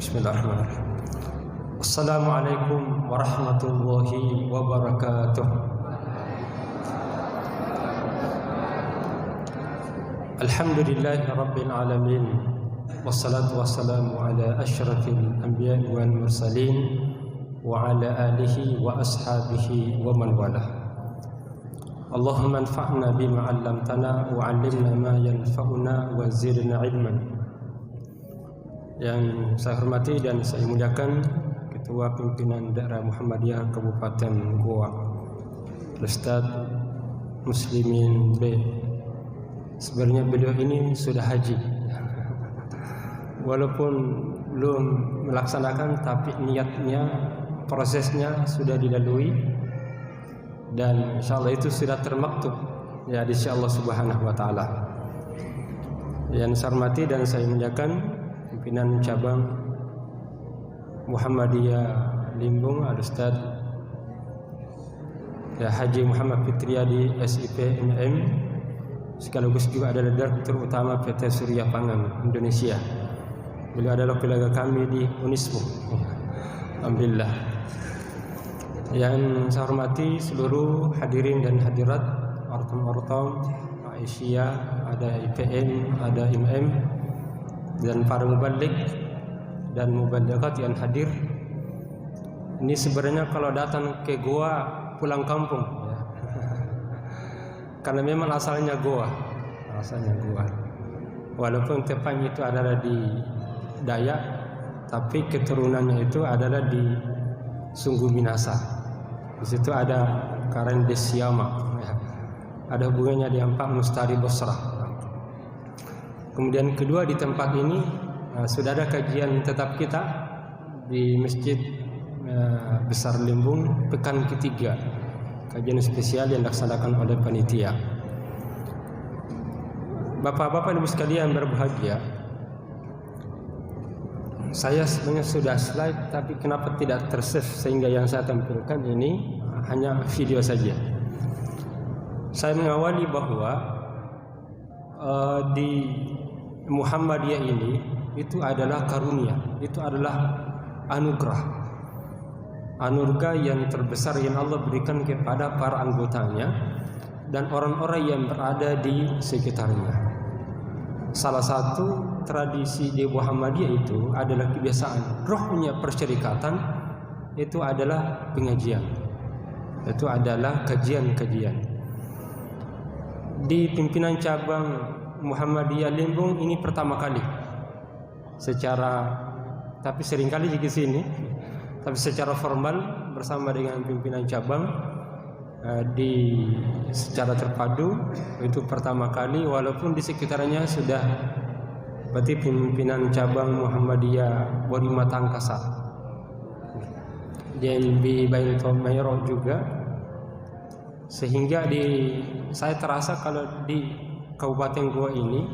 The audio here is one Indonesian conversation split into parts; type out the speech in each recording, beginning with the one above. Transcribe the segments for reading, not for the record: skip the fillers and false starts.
Bismillahirrahmanirrahim. Assalamualaikum warahmatullahi wabarakatuh. Alhamdulillahi rabbil alamin. Wassalatu wassalamu ala asyrafil anbiya'i wal mursalin wa ala alihi wa ashabihi wa man walah. Allahumma anfa'na bima 'allamtana wa 'allimna ma yanfa'una wa zidna 'ilman. Yang saya hormati dan saya muliakan Ketua Pimpinan Daerah Muhammadiyah Kabupaten Goa, Ustaz Muslimin B. Sebenarnya beliau ini sudah haji, walaupun belum melaksanakan, tapi niatnya, prosesnya sudah dilalui, dan insyaallah itu sudah termaktub ya di sisi Allah Subhanahu wa taala. Yang saya hormati dan saya muliakan Pimpinan Cabang Muhammadiyah Limbung, Al-Ustaz ya, Haji Muhammad Fitriyadi SIP MM, sekaligus juga adalah Direktur Utama PT Surya Pangan Indonesia. Beliau adalah kolega kami di Unismu. Alhamdulillah. Yang saya hormati seluruh hadirin dan hadirat, ortom-ortom Aisyah, ada IPM, ada IMM, dan para mubalik dan mubalikat yang hadir. Ini sebenarnya kalau datang ke Goa pulang kampung ya. Karena memang asalnya Goa, walaupun tepatnya itu adalah di Dayak, tapi keturunannya itu adalah di Sungguh Minasa. Di situ ada Karen Desiama ya. Ada hubungannya dengan Pak Mustari Bosrah. Kemudian kedua, di tempat ini sudah ada kajian tetap kita di Masjid Besar Limbung pekan ketiga, kajian spesial yang dilaksanakan oleh panitia. Bapak-bapak Ibu sekalian berbahagia, saya sebenarnya sudah slide, tapi kenapa tidak tersave sehingga yang saya tampilkan ini hanya video saja. Saya mengawali bahwa di Muhammadiyah ini itu adalah karunia, itu adalah anugerah yang terbesar yang Allah berikan kepada para anggotanya dan orang-orang yang berada di sekitarnya. Salah satu tradisi di Muhammadiyah itu adalah kebiasaan, rohnya persyarikatan itu adalah pengajian, itu adalah kajian-kajian. Di pimpinan cabang Muhammadiyah Limbung ini pertama kali tapi seringkali di sini, tapi secara formal bersama dengan pimpinan cabang secara terpadu itu pertama kali, walaupun di sekitarnya sudah berarti pimpinan cabang Muhammadiyah Borima Tangkasa dan di Bainto Mayro juga, sehingga saya terasa kalau di Kabupaten Goa ini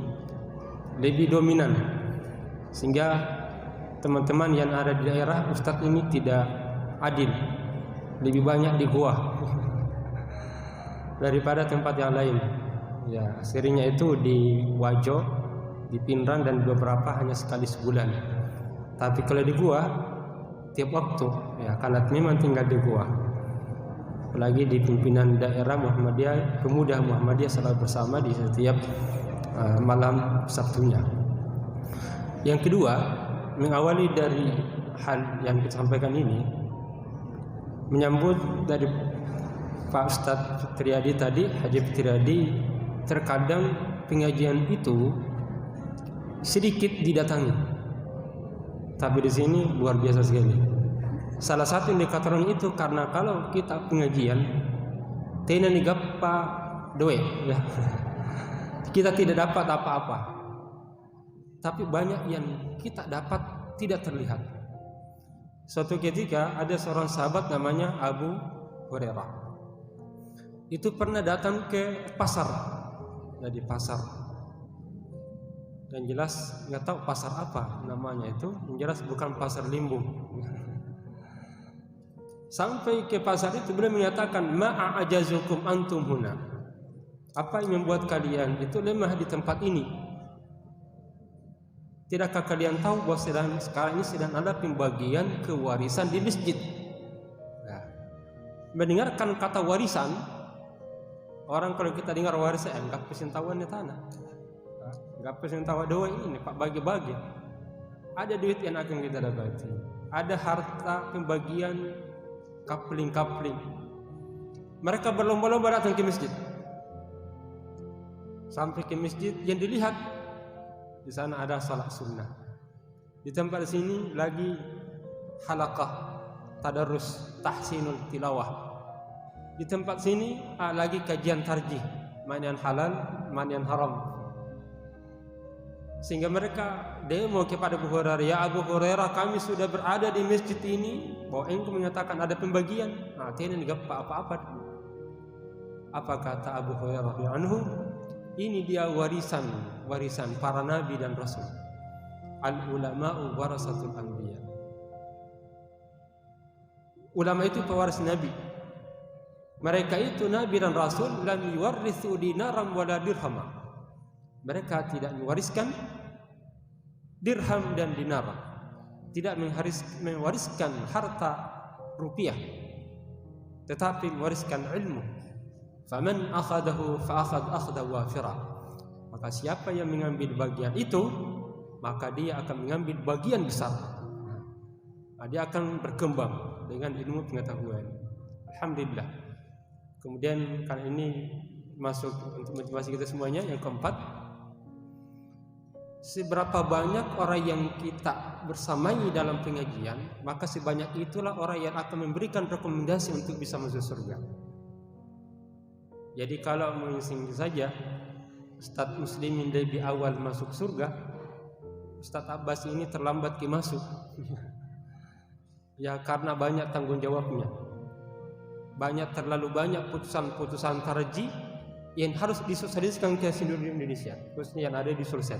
lebih dominan, sehingga teman-teman yang ada di daerah Ustadz ini tidak adil, lebih banyak di Goa daripada tempat yang lain ya. Seringnya itu di Wajo, di Pinrang, dan beberapa hanya sekali sebulan. Tapi kalau di Goa tiap waktu ya, karena memang tinggal di Goa. Apalagi di pimpinan daerah Muhammadiyah, pemuda Muhammadiyah selalu bersama di setiap malam Sabtunya. Yang kedua, mengawali dari hal yang kita sampaikan ini, menyambut dari Pak Ustadz Fitriyadi tadi, Haji Fitriyadi, terkadang pengajian itu sedikit didatangi, tapi di sini luar biasa sekali. Salah satu indikatornya itu karena kalau kita pengajian tena nigappa doe ya. Kita tidak dapat apa-apa, tapi banyak yang kita dapat tidak terlihat. Suatu ketika ada seorang sahabat namanya Abu Hurairah, itu pernah datang ke pasar, jadi pasar, dan jelas nggak tahu pasar apa namanya, itu jelas bukan pasar Limbung. Sampai ke pasar itu beliau menyatakan, ma'ajazukum antum huna, apa yang membuat kalian itu lemah di tempat ini? Tidakkah kalian tahu bahwa sekarang ini sedang ada pembagian kewarisan di masjid? Nah, mendengarkan kata warisan, orang kalau kita dengar warisan, enggak pesintawan di tanah, enggak pesintawan doa ini Pak, bagi-bagi. Ada duit yang akan kita dapati, ada harta pembagian kapling-kapling. Mereka berlomba-lomba datang ke masjid. Sampai ke masjid yang dilihat di sana ada salat sunnah. Di tempat sini lagi halaqah tadarrus tahsinul tilawah. Di tempat sini lagi kajian tarjih, mana yang halal, mana yang haram. Sehingga mereka demo kepada Abu Hurairah, ya Abu Hurairah, kami sudah berada di masjid ini, bahwa engkau menyatakan ada pembagian. Nah, tidak gapa apa-apa. Apa kata Abu Hurairah anhu? Ini dia warisan para nabi dan rasul. Al ulama'u warasatul anbiya. Ulama itu pewaris nabi. Mereka itu nabi dan rasul, lam yuwarrithu dinaram wala dirhama. Mereka tidak mewariskan dirham dan dinar, tidak mewariskan harta rupiah, tetapi mewariskan ilmu. Faman akhadahu fa'akhad akhda wafira. Maka siapa yang mengambil bagian itu, maka dia akan mengambil bagian besar. Dia akan berkembang dengan ilmu pengetahuan. Alhamdulillah. Kemudian kali ini masuk untuk motivasi kita semuanya. Yang keempat, seberapa banyak orang yang kita bersamai dalam pengajian, maka sebanyak itulah orang yang akan memberikan rekomendasi untuk bisa masuk surga. Jadi kalau mengising saja Ustaz Muslimin lebih awal masuk surga, Ustaz Abbas ini terlambat masuk. Ya karena banyak tanggung jawabnya, terlalu banyak putusan-putusan tarjih yang harus disosialisasikan ke seluruh Indonesia, khususnya yang ada di Sulsel.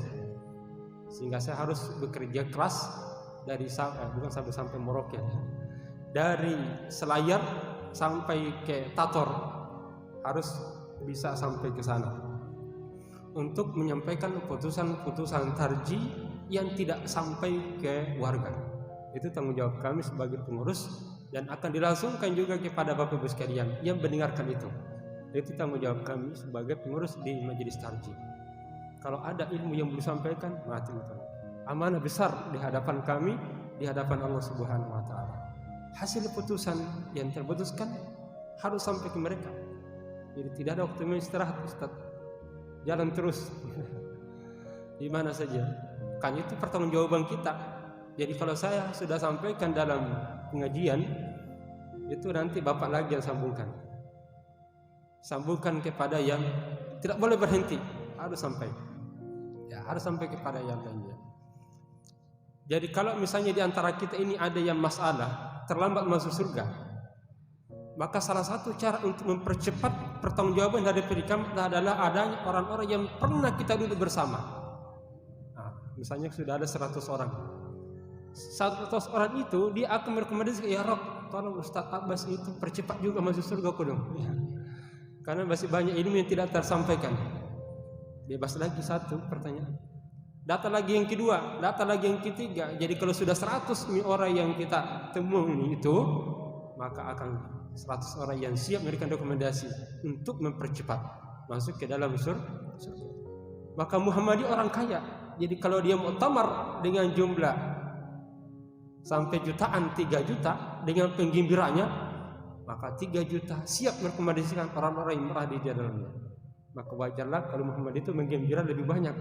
Sehingga saya harus bekerja keras dari bukan sampai Merauke, dari Selayar sampai ke Tator, harus bisa sampai ke sana untuk menyampaikan putusan-putusan tarjih yang tidak sampai ke warga. Itu tanggung jawab kami sebagai pengurus, dan akan dilangsungkan juga kepada Bapak Ibu sekalian yang mendengarkan itu. Itu tanggung jawab kami sebagai pengurus di majelis tarjih. Kalau ada ilmu yang belum disampaikan, mati betul. Amanah besar di hadapan kami, di hadapan Allah Subhanahu wa taala. Hasil putusan yang terputuskan harus sampai ke mereka. Jadi tidak ada waktu istirahat, Ustaz. Jalan terus. Di mana saja. Kan itu pertanggungjawaban kita. Jadi kalau saya sudah sampaikan dalam pengajian, itu nanti Bapak lagi yang sambungkan. Sambungkan kepada yang tidak boleh berhenti, harus sampai. Ya, harus sampai kepada yang lainnya. Jadi kalau misalnya di antara kita ini ada yang masalah, terlambat masuk surga, maka salah satu cara untuk mempercepat pertanggungjawaban dari kami adalah adanya orang-orang yang pernah kita duduk bersama. Nah, misalnya sudah ada 100 orang. 100 orang itu dia akan merekomendasikan, ya Rob, tolong Ustaz Abbas itu percepat juga masuk surga dong. Ya. Karena masih banyak ilmu yang tidak tersampaikan. Bebas lagi satu pertanyaan. Data lagi yang kedua, data lagi yang ketiga. Jadi kalau sudah 100 orang yang kita temui itu, maka akan 100 orang yang siap memberikan rekomendasi untuk mempercepat masuk ke dalam surga. Maka Muhammadiyah orang kaya. Jadi kalau dia muktamar dengan jumlah sampai jutaan, 3 juta dengan penggembiranya, maka 3 juta siap merekomendasikan orang-orang yang berada di dalamnya. Maka wajarlah kalau Muhammad itu menggembira lebih banyak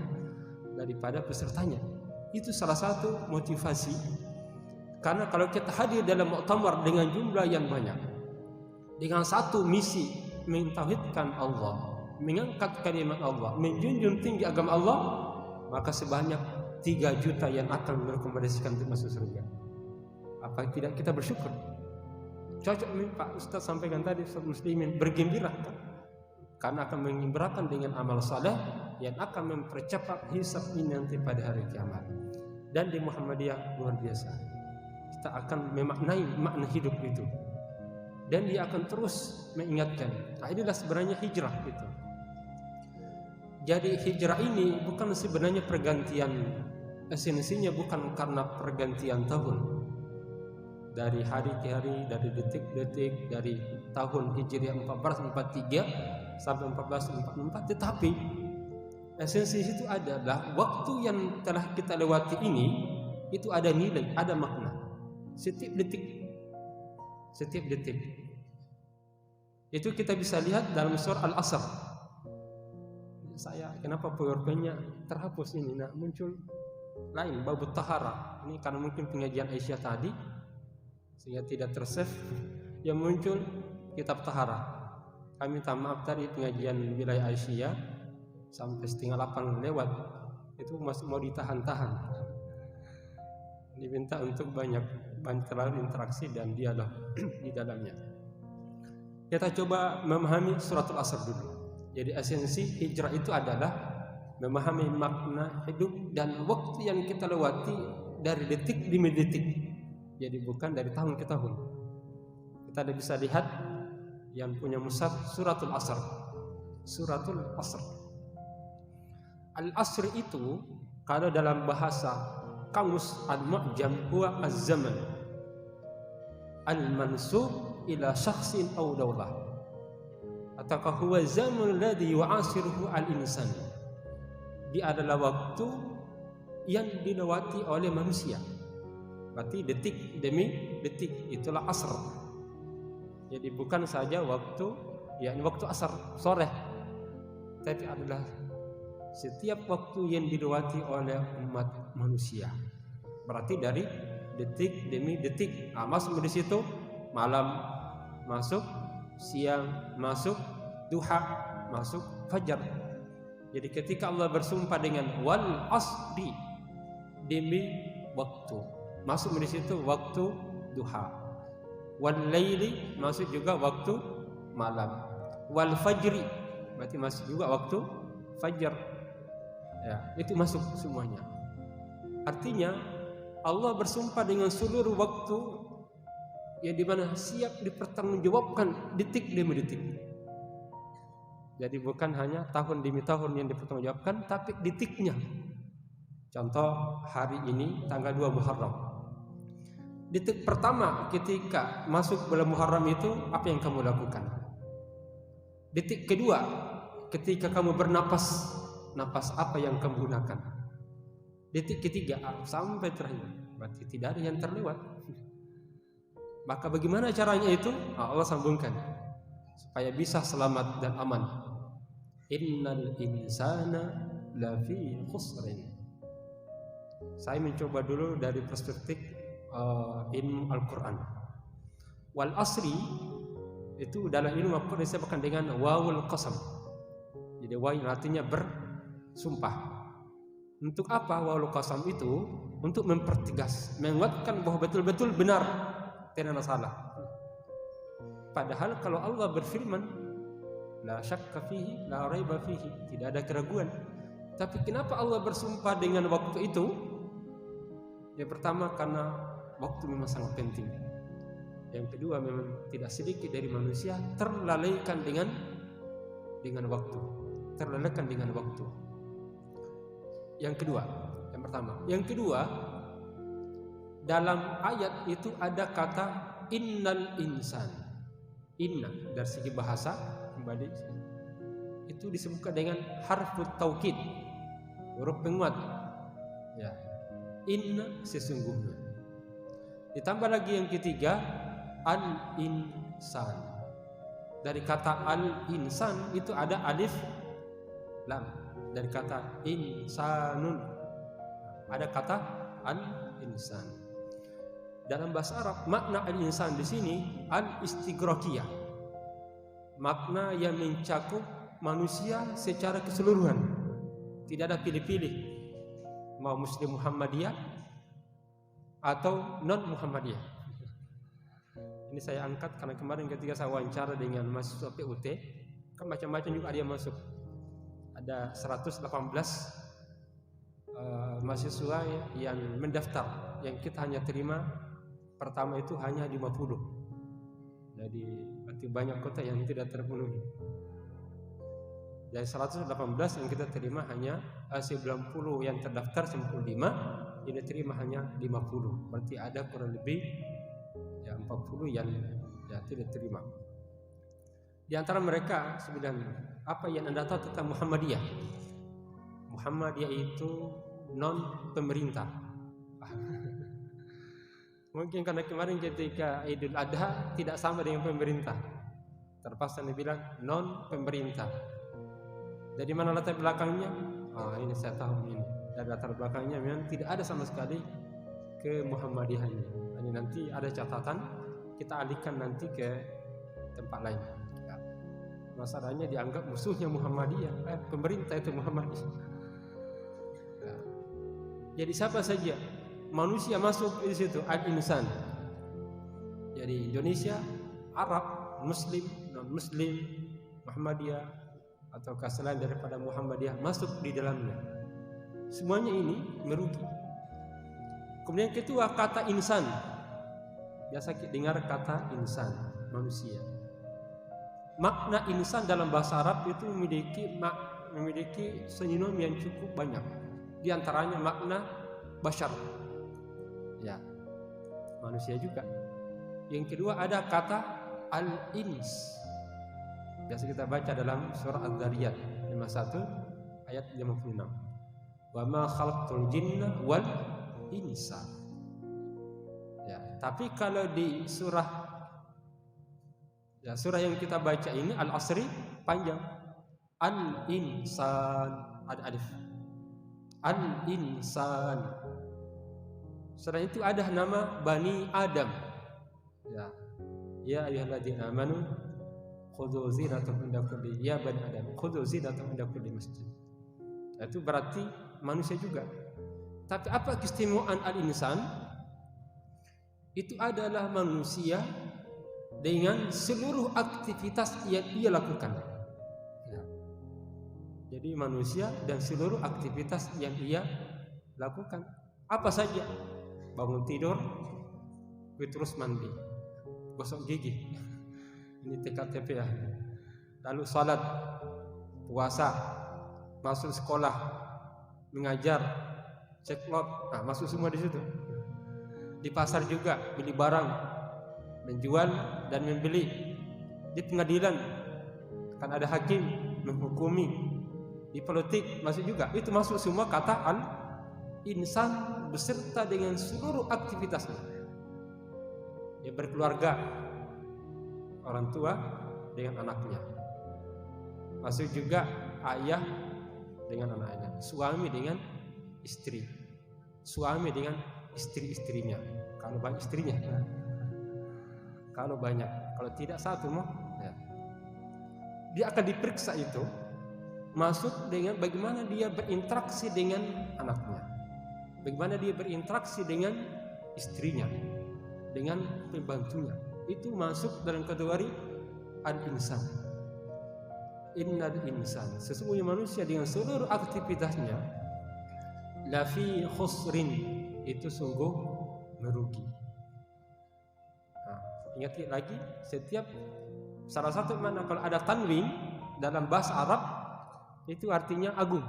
daripada pesertanya. Itu salah satu motivasi. Karena kalau kita hadir dalam muktamar dengan jumlah yang banyak, dengan satu misi mentauhidkan Allah, mengangkat kalimat Allah, menjunjung tinggi agama Allah, maka sebanyak 3 juta yang akan merekomendasikan untuk masuk surga. Apa tidak kita bersyukur? Cocok Pak Ustaz sampaikan tadi, Ustaz Muslimin bergembira kan? Karena akan menggembirakan dengan amal saleh yang akan mempercepat hisab ini nanti pada hari kiamat. Dan di Muhammadiyah luar biasa, kita akan memaknai makna hidup itu, dan dia akan terus mengingatkan. Nah, inilah sebenarnya hijrah itu. Jadi hijrah ini bukan sebenarnya pergantian esensinya bukan karena pergantian tahun, dari hari ke hari, dari detik-detik, dari tahun Hijriah 1443 sampai 1444, tetapi esensi itu adalah waktu yang telah kita lewati ini itu ada nilai, ada makna. Setiap detik itu kita bisa lihat dalam surah Al-Asr. Saya kenapa PowerPoint-nya terhapus ini? Nah, muncul lain babut tahara. Ini karena mungkin pengajian Aisyah tadi sehingga tidak tersave. Yang muncul kitab tahara. Kami minta maaf tadi pengajian wilayah Aisyah sampai 7:30 lewat itu masih mau ditahan-tahan. Diminta untuk banyak terlalu interaksi dan dialog di dalamnya. Kita coba memahami suratul Asr dulu. Jadi esensi hijrah itu adalah memahami makna hidup dan waktu yang kita lewati dari detik demi detik. Jadi bukan dari tahun ke tahun. Kita bisa lihat yang punya mushaf suratul Asr. Suratul Asr. Al-Asr itu kalau dalam bahasa kamus al-mu'jam huwa az-zaman al-mansub ila syakhsin aw dawlah, atau huwa zaman alladhi yu'asiruhu al-insan. Dia adalah waktu yang dilewati oleh manusia. Berarti detik demi detik, itulah asr. Jadi bukan saja waktu, yakni waktu asar sore, tapi adalah setiap waktu yang dilewati oleh umat manusia. Berarti dari detik demi detik. Nah, masuk di situ malam, masuk siang, masuk duha, masuk fajar. Jadi ketika Allah bersumpah dengan wal asri, demi waktu, masuk di situ waktu duha. Wal laili, masuk juga waktu malam. Wal fajri, berarti masuk juga waktu fajar. Ya, itu masuk semuanya. Artinya Allah bersumpah dengan seluruh waktu yang dimana siap dipertanggungjawabkan detik demi detik. Jadi bukan hanya tahun demi tahun yang dipertanggungjawabkan, tapi detiknya. Contoh hari ini tanggal 2 Muharram. Detik pertama ketika masuk bulan Muharram itu apa yang kamu lakukan? Detik kedua ketika kamu bernapas, napas apa yang kamu gunakan? Detik ketiga sampai terakhir, berarti tidak ada yang terlewat. Maka bagaimana caranya itu? Allah sambungkan supaya bisa selamat dan aman. Innal insana lafi khusrin. Saya mencoba dulu dari perspektif ilmu Al-Quran. Wal asri itu dalam ilmu Al-Quran disebutkan dengan wawul qasam. Jadi waw artinya bersumpah. Untuk apa wawul qasam itu? Untuk mempertegas, menguatkan bahwa betul-betul benar, tidak ada salah. Padahal kalau Allah berfirman la syakka fihi la raiba fihi, tidak ada keraguan. Tapi kenapa Allah bersumpah dengan waktu itu? Yang pertama karena waktu memang sangat penting. Yang kedua memang tidak sedikit dari manusia terlalaikan dengan waktu. Terlalaikan dengan waktu. Yang kedua, yang pertama. Yang kedua, dalam ayat itu ada kata innal insan. Inna dari segi bahasa kembali itu disebutkan dengan harfut taukid, huruf penguat. Ya. Inna sesungguhnya. Ditambah lagi yang ketiga al-insan. Dari kata al-insan itu ada alif lam. Dari kata insanun ada kata al-insan. Dalam bahasa Arab makna al-insan di sini al-istighraqiyah. Makna yang mencakup manusia secara keseluruhan. Tidak ada pilih-pilih. Mau Muslim Muhammadiyah atau non Muhammadiyah. Ini saya angkat karena kemarin ketika saya wawancara dengan mahasiswa PUT, kan macam-macam juga ada yang masuk. Ada 118 mahasiswa yang mendaftar, yang kita hanya terima pertama itu hanya 50. Jadi berarti banyak kota yang tidak terpenuhi. Dari 118 yang kita terima hanya 90 yang terdaftar 95, yang diterima hanya 50. Berarti ada kurang lebih ya 40 yang ya tidak terima. Di antara mereka sebenarnya apa yang Anda tahu tentang Muhammadiyah? Muhammadiyah itu non pemerintah. Mungkin karena kemarin ketika Idul Adha tidak sama dengan pemerintah, terpaksa dibilang non pemerintah. Dari mana latar belakangnya? Ini saya tahu ini. Dari latar belakangnya memang tidak ada sama sekali ke Muhammadiyahannya. Ini nanti ada catatan, kita alihkan nanti ke tempat lain. Ya. Masalahnya dianggap musuhnya Muhammadiyah, pemerintah itu Muhammadiyah. Ya. Jadi siapa saja manusia masuk di situ, al-insan. Jadi Indonesia, Arab, Muslim, non-Muslim, Muhammadiyah atau selain daripada Muhammadiyah masuk di dalamnya. Semuanya ini merugi. Kemudian kedua, kata insan. Biasa kita dengar kata insan, manusia. Makna insan dalam bahasa Arab itu memiliki sinonim yang cukup banyak. Di antaranya makna bashar. Ya. Manusia juga. Yang kedua ada kata al-ins. Biasa kita baca dalam surah Az-Zariyat 51 ayat 56. Wa ma khalaqtul jinna wal insa. Ya, tapi kalau di surah yang kita baca ini Al-Asri panjang. Al-insan ada alif. Al-insan. Selain itu ada nama Bani Adam. Ya. Ya ayyuhalladzina amanu khudhu zinatakum inda kulli ya bani adam khudhu zinatakum inda kulli masjid. Itu berarti manusia juga. Tapi apa keistimewaan al-insan? Itu adalah manusia dengan seluruh aktivitas yang ia lakukan. Ya. Jadi manusia dan seluruh aktivitas yang ia lakukan. Apa saja? Bangun tidur, terus mandi, gosok gigi. Ini TKTP ya. Lalu salat, puasa, masuk sekolah, mengajar, cek lot, masuk semua di situ. Di pasar juga beli barang, menjual dan membeli. Di pengadilan kan ada hakim menghukumi. Di politik masuk juga. Itu masuk semua kata al-insan beserta dengan seluruh aktivitasnya. Ya berkeluarga. Orang tua dengan anaknya, masuk juga ayah dengan anaknya, suami dengan istri, suami dengan istri-istrinya. Kalau banyak istrinya, kalau banyak, kalau tidak satu mah, ya. Dia akan diperiksa itu, masuk dengan bagaimana dia berinteraksi dengan anaknya, bagaimana dia berinteraksi dengan istrinya, dengan pembantunya. Itu masuk dalam kategori al-insan. Innal insan, sesungguhnya manusia dengan seluruh aktivitasnya lafi khusrin, itu sungguh merugi. Ingat lagi, setiap salah satu makna kalau ada tanwin dalam bahasa Arab itu artinya agung.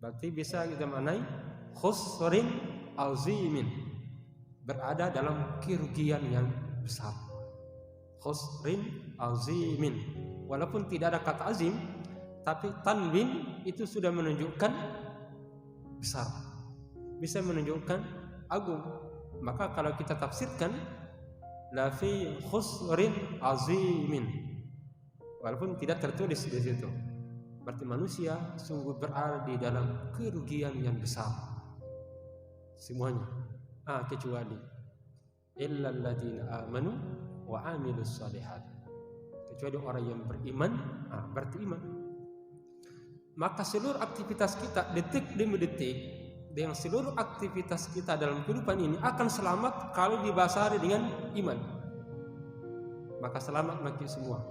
Berarti bisa kita maknai khusrin azimin, berada dalam kerugian yang besar. Khusrin azimin. Walaupun tidak ada kata azim, tapi tanwin itu sudah menunjukkan besar, bisa menunjukkan agung. Maka kalau kita tafsirkan la fi khusrin azimin, walaupun tidak tertulis di situ, berarti manusia sungguh berada di dalam kerugian yang besar semuanya. Kecuali illal ladzina amanu wa amilus shalihat, kecuali orang yang beriman, berarti iman. Maka seluruh aktivitas kita detik demi detik, dengan seluruh aktivitas kita dalam kehidupan ini akan selamat kalau dibasari dengan iman. Maka selamat bagi semua.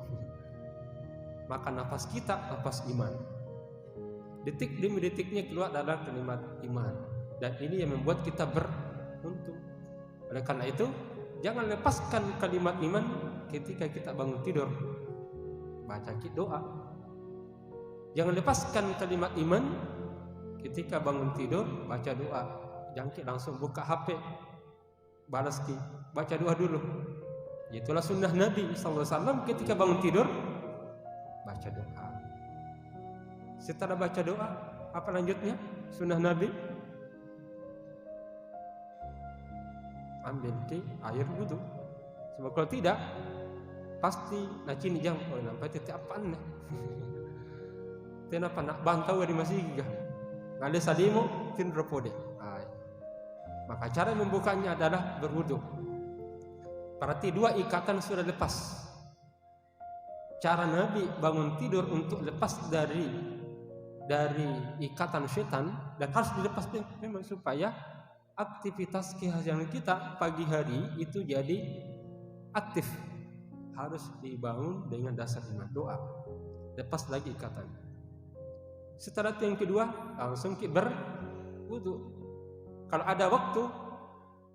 Maka nafas kita nafas iman. Detik demi detiknya keluar adalah kalimat iman, dan ini yang membuat kita beruntung. Oleh karena itu, jangan lepaskan kalimat iman ketika kita bangun tidur. Baca doa, Jangan lepaskan kalimat iman ketika bangun tidur baca doa. Jangan langsung buka HP balas baca doa dulu. Itulah sunnah Nabi SAW ketika bangun tidur baca doa. Setelah baca doa, apa lanjutnya? Sunnah Nabi ambil air wudu. Sebab kalau tidak pasti nacini jam nampak tiap apaan nih. Kenapa nak bantau dari masih gigah? Ngale salimu tin ropode. Maka cara membukanya adalah berwudu. Berarti dua ikatan sudah lepas. Cara Nabi bangun tidur untuk lepas dari ikatan setan, dan harus dilepas memang supaya aktivitas keharian kita pagi hari itu jadi aktif. Harus dibangun dengan dasar iman, doa. Lepas lagi ikatan. Setelah itu yang kedua, langsung berwudu. Kalau ada waktu,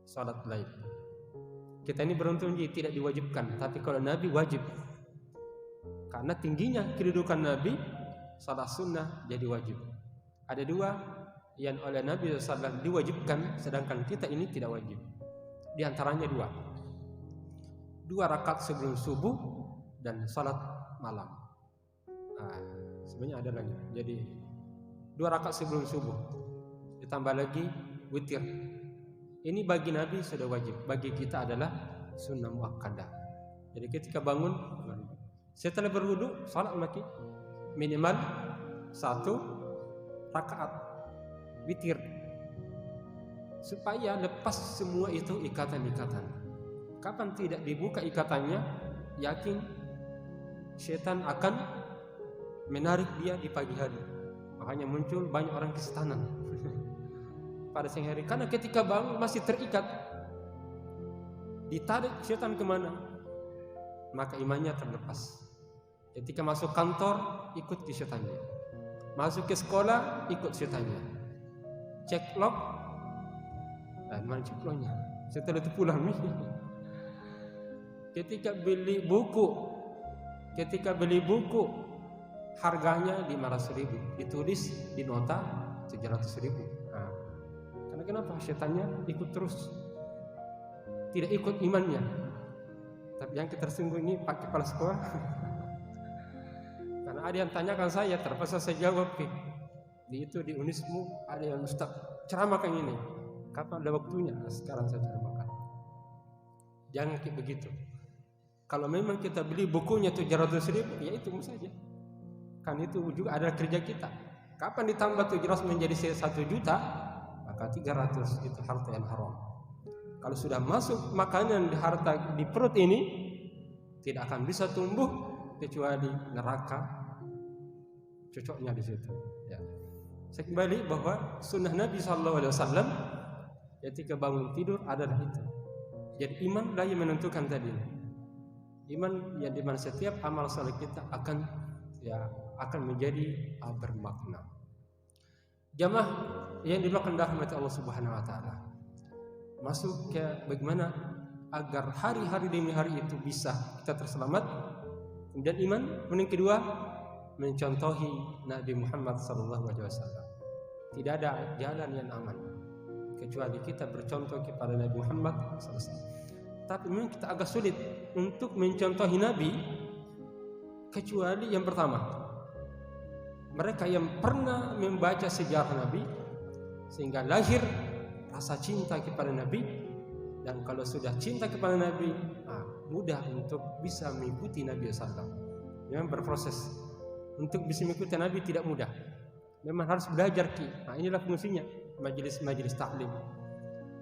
salat lain. Kita ini beruntung tidak diwajibkan, tapi kalau Nabi wajib. Karena tingginya kedudukan Nabi, salat sunnah jadi wajib. Ada dua yang oleh Nabi SAW diwajibkan, sedangkan kita ini tidak wajib. Di antaranya dua rakaat sebelum subuh dan salat malam. Sebenarnya ada lagi. Jadi 2 rakaat sebelum subuh, ditambah lagi witir. Ini bagi Nabi sudah wajib, bagi kita adalah sunnah muakkadah. Jadi ketika bangun, setelah berwudu, salat lagi minimal 1 rakaat witir, supaya lepas semua itu ikatan-ikatan. Kapan tidak dibuka ikatannya, yakin setan akan menarik dia di pagi hari. Makanya muncul banyak orang kesetanan pada siang hari, karena ketika bangun masih terikat, ditarik setan kemana, maka imannya terlepas. Ketika masuk kantor, ikut ke setannya. Masuk ke sekolah, ikut setannya. Cek log, dan mana cek lognya? Setelah itu pulang nih. Ketika beli buku, harganya 500.000, ditulis di nota 700.000. Karena kenapa? Setannya ikut terus, tidak ikut imannya. Tapi yang tersinggung ini Pak Kepala Sekolah. Karena ada yang tanyakan saya, terpaksa saya jawab. Di Unismu ada yang Ustaz ceramahkan ini. Kapan ada waktunya? Sekarang saya ceramahkan. Jangan kayak begitu. Kalau memang kita beli bukunya 700.000, ya itu saja. Kan itu juga adalah kerja kita. Kapan ditambah 700 menjadi 1 juta, maka 300 itu harta yang haram. Kalau sudah masuk makanan di harta di perut ini, tidak akan bisa tumbuh kecuali neraka. Cocoknya di situ. Ya. Saya kembali bahwa sunnah Nabi SAW ketika bangun tidur adalah itu. Jadi iman lah yang menentukan tadi. Iman yang dimana setiap amal saleh kita akan menjadi bermakna. Jamaah yang dimakan rahmat Allah Subhanahu wa taala. Masuk ke bagaimana agar hari-hari demi hari itu bisa kita terselamat. Kemudian iman, yang kedua mencontohi Nabi Muhammad SAW. Tidak ada jalan yang aman kecuali kita bercontoh kepada Nabi Muhammad SAW. Tapi memang kita agak sulit untuk mencontohi Nabi, kecuali yang pertama, mereka yang pernah membaca sejarah Nabi sehingga lahir rasa cinta kepada Nabi. Dan kalau sudah cinta kepada Nabi, mudah untuk bisa mengikuti Nabi SAW. Memang berproses. Untuk bisa mengikuti Nabi tidak mudah. Memang harus belajar. Inilah fungsinya majelis-majelis taklim,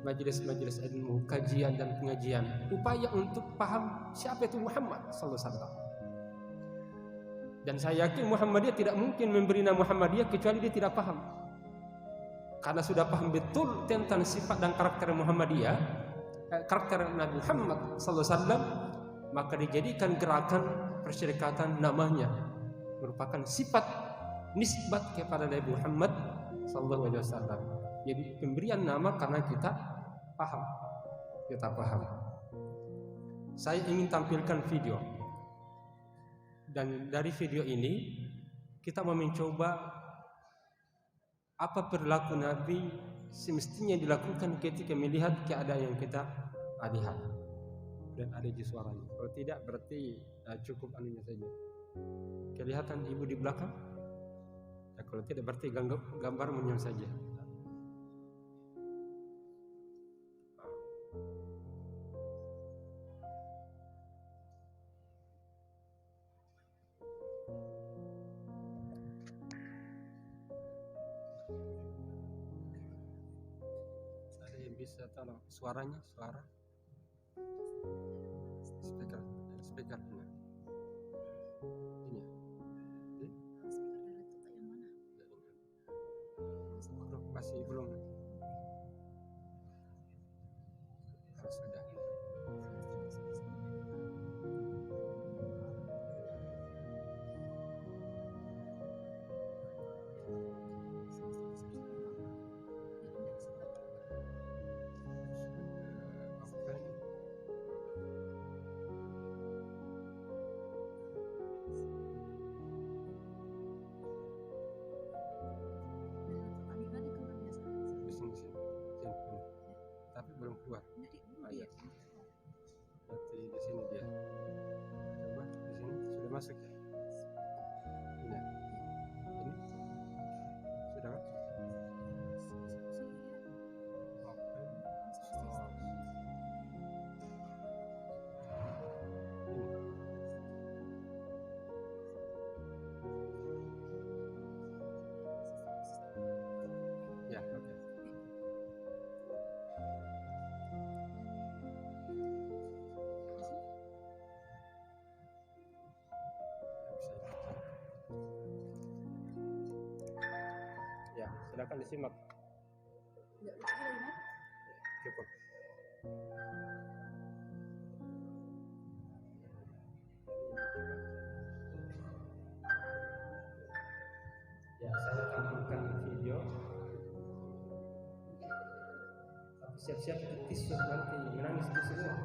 majelis-majelis ilmu, kajian dan pengajian, upaya untuk paham siapa itu Muhammad SAW. Dan saya yakin Muhammadiyah tidak mungkin memberi nama Muhammadiyah kecuali dia tidak paham. Karena sudah paham betul tentang sifat dan karakter Muhammadiyah, karakter Nabi Muhammad SAW, maka dijadikan gerakan persyarikatan namanya merupakan sifat nisbat kepada Nabi Muhammad SAW. Jadi pemberian nama karena kita paham. Saya ingin tampilkan video. Dan dari video ini kita mau mencoba apa perilaku Nabi semestinya dilakukan ketika melihat keadaan yang kita lihat dan ada di suaranya. Kalau tidak berarti cukup anunya saja. Kelihatan ibu di belakang? Ya, kalau tidak berarti gambar muncul saja. Ada yang bisa tolong suaranya, suara? Speaker. Ini. Masih belum. Sudah. Tapi belum keluar. Iya. Berarti di sini dia. Coba di sini sudah masuk ya. Ini. Ini sudah kan? Ya, oke. Ya, silakan disimak. Cukup. Ya, saya tampilkan video. Tapi siap-siap tisu nanti menangis di semua.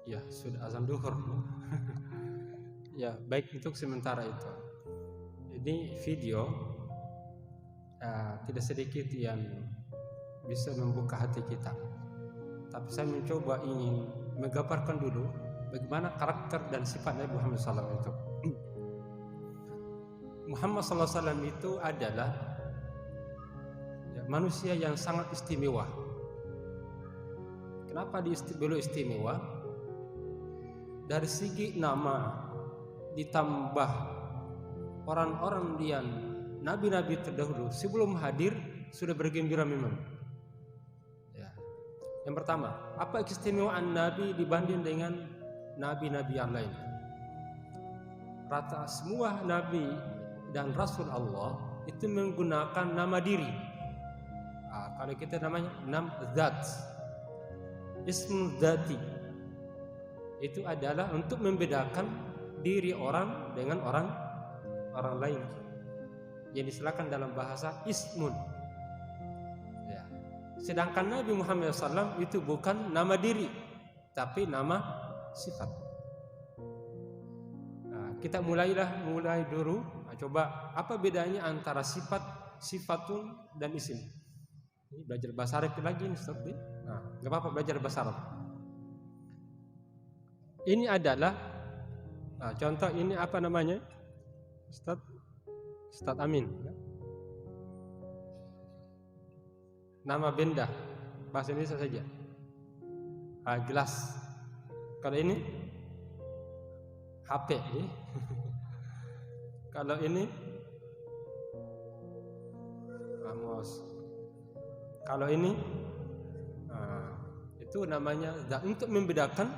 Ya, sudah azan duhur. Ya, baik untuk sementara itu. Ini video tidak sedikit yang bisa membuka hati kita. Tapi saya mencoba ingin menggambarkan dulu bagaimana karakter dan sifat Nabi Muhammad SAW itu. Muhammad SAW itu adalah manusia yang sangat istimewa. Kenapa beliau istimewa? Dari segi nama ditambah orang-orang yang nabi-nabi terdahulu sebelum hadir sudah bergembira memang. Ya. Yang pertama, apa keistimewaan Nabi dibanding dengan nabi-nabi yang lain? Rata semua nabi dan rasul Allah itu menggunakan nama diri. Kalau kita namanya nam zat, ismu dzati, itu adalah untuk membedakan diri orang dengan orang lain, yang disilakan dalam bahasa ismun. Ya. Sedangkan Nabi Muhammad SAW itu bukan nama diri, tapi nama sifat. Kita mulai dulu. Coba apa bedanya antara sifatun dan isim? Ini belajar bahasa Arab lagi nih, Ustaz. Nggak apa-apa belajar bahasa Arab. Ini adalah contoh, ini apa namanya? Ustaz Amin. Nama benda bahasa Indonesia saja. Gelas. Kalau ini HP. Kalau ini mouse. Kalau ini itu namanya untuk membedakan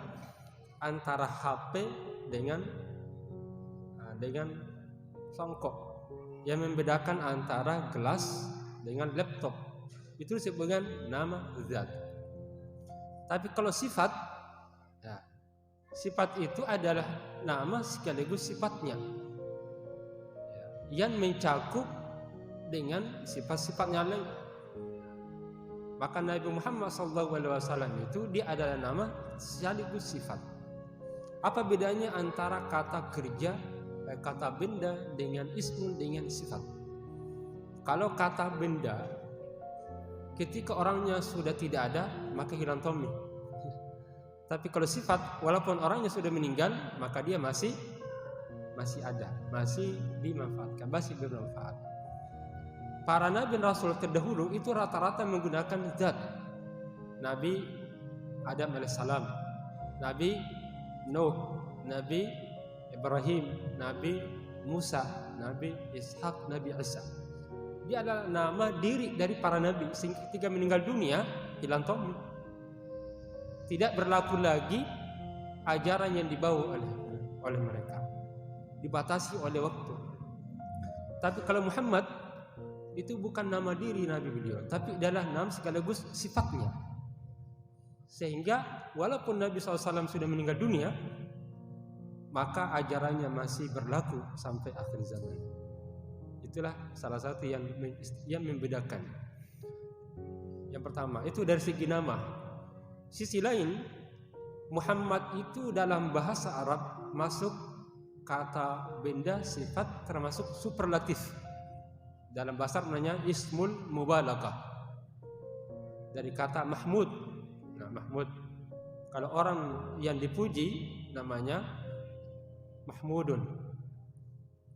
antara HP dengan songkok, yang membedakan antara gelas dengan laptop, itu disebut dengan nama zat. Tapi kalau sifat, sifat itu adalah nama sekaligus sifatnya, yang mencakup dengan sifat-sifatnya lain. Maka Nabi Muhammad SAW itu dia adalah nama sekaligus sifat. Apa bedanya antara kata kerja, kata benda dengan ismun dengan sifat? Kalau kata benda, ketika orangnya sudah tidak ada maka hilang tommy. Tapi kalau sifat, walaupun orangnya sudah meninggal maka dia masih ada, masih dimanfaatkan, masih bermanfaat. Para nabi dan rasul terdahulu itu rata-rata menggunakan zat. Nabi Adam alaihissalam, Nabi Nuh, Nabi Ibrahim, Nabi Musa, Nabi Ishak, Nabi Isa. Dia adalah nama diri dari para nabi, sehingga ketika meninggal dunia hilang tommy. Tidak berlaku lagi ajaran yang dibawa oleh mereka, dibatasi oleh waktu. Tapi kalau Muhammad itu bukan nama diri Nabi beliau, tapi adalah nama sekaligus sifatnya. Sehingga walaupun Nabi SAW sudah meninggal dunia, maka ajarannya masih berlaku sampai akhir zaman. Itulah salah satu yang membedakan. Yang pertama itu dari segi nama. Sisi lain, Muhammad itu dalam bahasa Arab masuk kata benda sifat termasuk superlatif. Dalam bahasa namanya ismul mubalaghah, dari kata Mahmud. Mahmud, kalau orang yang dipuji namanya Mahmudun.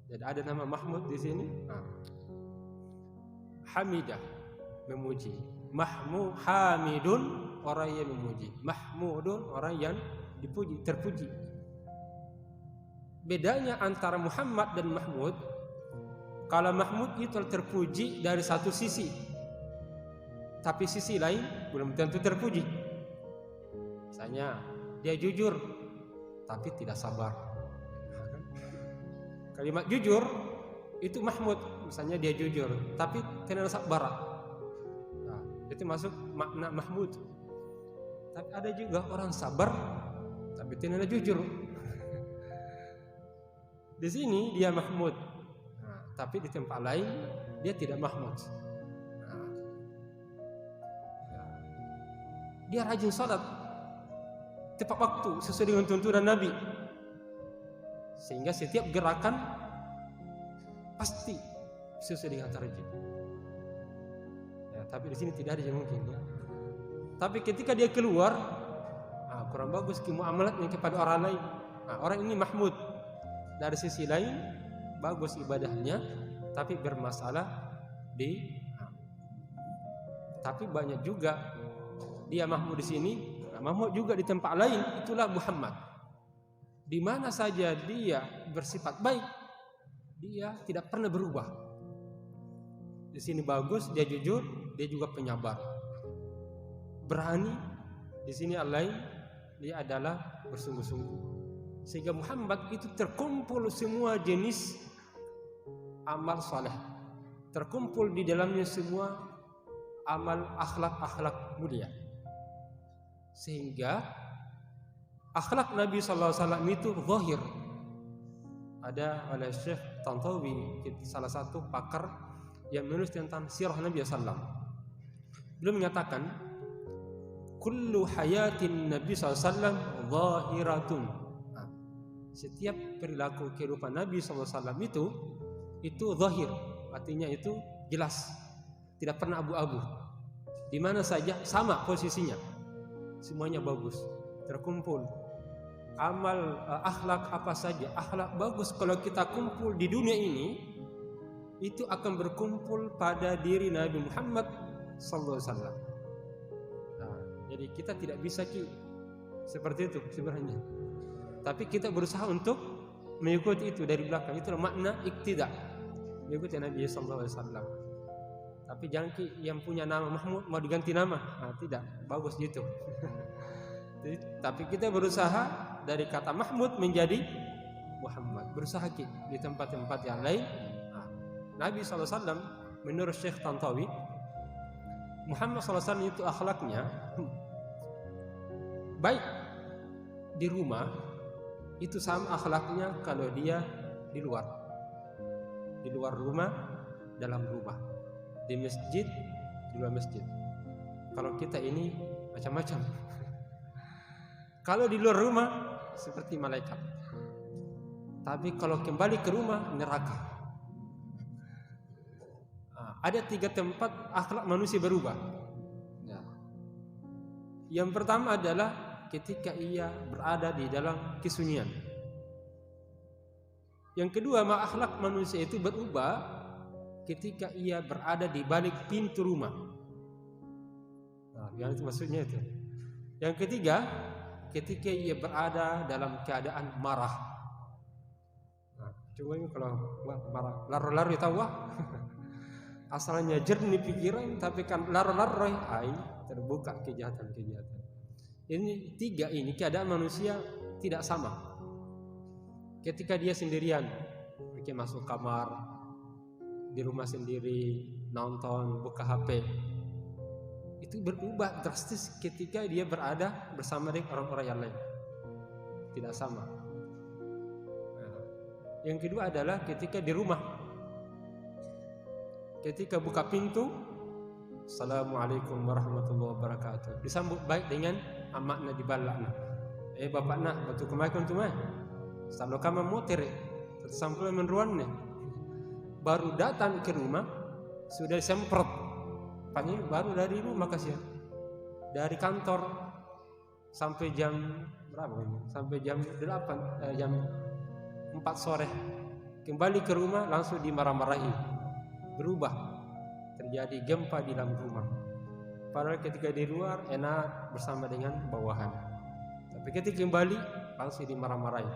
Jadi ada nama Mahmud di sini. Hamidah, memuji. Hamidun, orang yang memuji. Mahmudun, orang yang dipuji, terpuji. Bedanya antara Muhammad dan Mahmud, kalau Mahmud itu terpuji dari satu sisi, tapi sisi lain belum tentu terpuji. Misalnya dia jujur tapi tidak sabar. Kalimat jujur itu Mahmud, misalnya dia jujur tapi tidak sabar. Itu masuk makna Mahmud. Tapi ada juga orang sabar tapi tidak jujur. Di sini dia Mahmud. Tapi di tempat lain dia tidak Mahmud. Dia rajin salat, tepat waktu sesuai dengan tuntunan Nabi, sehingga setiap gerakan pasti sesuai dengan target. Ya, tapi di sini tidak ada yang mungkin ya. Tapi ketika dia keluar, kurang bagus muamalatnya kepada orang lain. Orang ini mahmud. Dari sisi lain bagus ibadahnya, tapi bermasalah tapi banyak juga dia mahmud di sini, mahmud juga di tempat lain. Itulah Muhammad. Di mana saja dia bersifat baik, dia tidak pernah berubah. Di sini bagus, dia jujur, dia juga penyabar, berani. Di sini lain, dia adalah bersungguh-sungguh. Sehingga Muhammad itu terkumpul semua jenis amal saleh, terkumpul di dalamnya semua amal akhlak mulia. Sehingga akhlak Nabi SAW itu zahir. Ada oleh Syekh Tantawi, salah satu pakar yang menulis tentang sirah Nabi SAW. Beliau menyatakan, kullu hayatin Nabi SAW zahiratun. Setiap perilaku kehidupan Nabi SAW itu zahir, artinya itu jelas, tidak pernah abu-abu. Di mana saja sama posisinya, semuanya bagus, terkumpul. Amal akhlak apa saja, akhlak bagus kalau kita kumpul di dunia ini, itu akan berkumpul pada diri Nabi Muhammad SAW. Jadi kita tidak bisa seperti itu sebenarnya. Tapi kita berusaha untuk mengikuti itu dari belakang. Itulah makna iktida, mengikuti Nabi SAW. Tapi jangan yang punya nama Mahmud mau diganti nama, tidak bagus gitu. Tapi kita berusaha dari kata Mahmud menjadi Muhammad. Berusaha di tempat-tempat yang lain. Nabi SAW menurut Syekh Tantawi, Muhammad SAW itu akhlaknya baik di rumah, itu sama akhlaknya kalau dia di luar rumah, dalam rumah, di masjid, di luar masjid. Kalau kita ini macam-macam. Kalau di luar rumah seperti malaikat, tapi kalau kembali ke rumah neraka. Ada 3 tempat akhlak manusia berubah. Yang pertama adalah ketika ia berada di dalam kesunyian. Yang kedua, akhlak manusia itu berubah ketika ia berada di balik pintu rumah. Yang itu maksudnya itu. Yang ketiga, ketika ia berada dalam keadaan marah. Coba ini kalau marah, laru-laru tahu asalnya jernih pikiran, tapi kan laru-laru terbuka kejahatan-kejahatan. Ini 3 ini keadaan manusia tidak sama. Ketika dia sendirian, mungkin masuk kamar, di rumah sendiri, nonton, buka HP, itu berubah drastis ketika dia berada bersama dengan orang-orang yang lain. Tidak sama. Yang kedua adalah ketika di rumah, ketika buka pintu, Assalamualaikum warahmatullahi wabarakatuh, disambut baik dengan amakna di balakna. Bapak nak batu kemakan tu mah. Selalu kama motor tersampul menruannya. Baru datang ke rumah sudah semprot. Panggil baru dari rumah kasihan. Dari kantor sampai jam berapa ini? Sampai jam 8 jam 4 sore. Kembali ke rumah langsung dimarah-marahi. Berubah. Terjadi gempa di dalam rumah. Padahal ketika di luar enak bersama dengan bawahan, tapi ketika kembali langsung dimarah-marahi.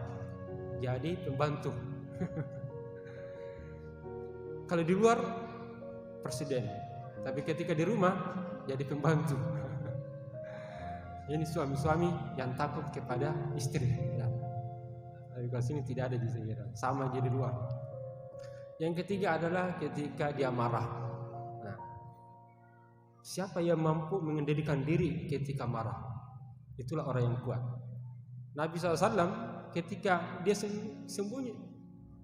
Jadi pembantu. Kalau di luar presiden, tapi ketika di rumah jadi pembantu. Ini suami-suami yang takut kepada istri. Tapi kalau sini tidak ada di sini, sama jadi di luar. Yang ketiga adalah ketika dia marah. Siapa yang mampu mengendalikan diri ketika marah, itulah orang yang kuat. Nabi SAW ketika dia sembunyi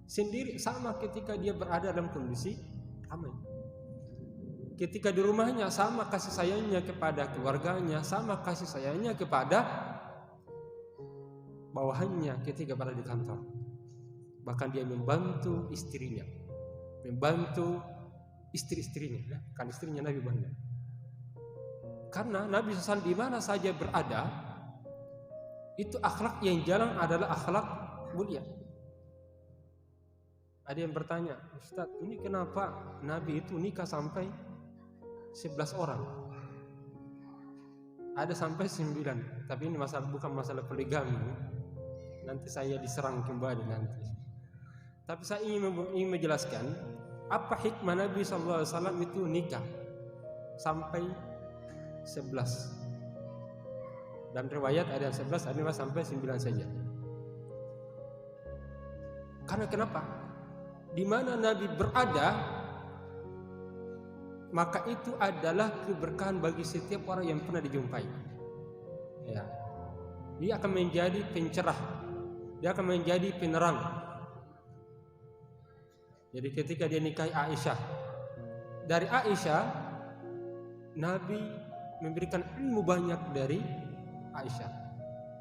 sendiri, sama ketika dia berada dalam kondisi aman. Ketika di rumahnya sama kasih sayangnya kepada keluarganya, sama kasih sayangnya kepada bawahannya ketika berada di kantor. Bahkan dia membantu istrinya, membantu istri-istrinya, kan istrinya Nabi banyak. Karena Nabi SAW di mana saja berada, itu akhlak yang jalan adalah akhlak mulia. Ada yang bertanya, Ustaz, ini kenapa Nabi itu nikah sampai 11 orang? Ada sampai 9, tapi ini bukan masalah poligami. Nanti saya diserang kembali nanti. Tapi saya ingin menjelaskan apa hikmah Nabi SAW itu nikah sampai 11. Dan riwayat ada yang 11, ada yang sampai 9 saja. Karena kenapa? Di mana Nabi berada, maka itu adalah keberkahan bagi setiap orang yang pernah dijumpai. Ya. Dia akan menjadi pencerah, dia akan menjadi penerang. Jadi ketika dia nikahi Aisyah, dari Aisyah Nabi memberikan ilmu banyak dari Aisyah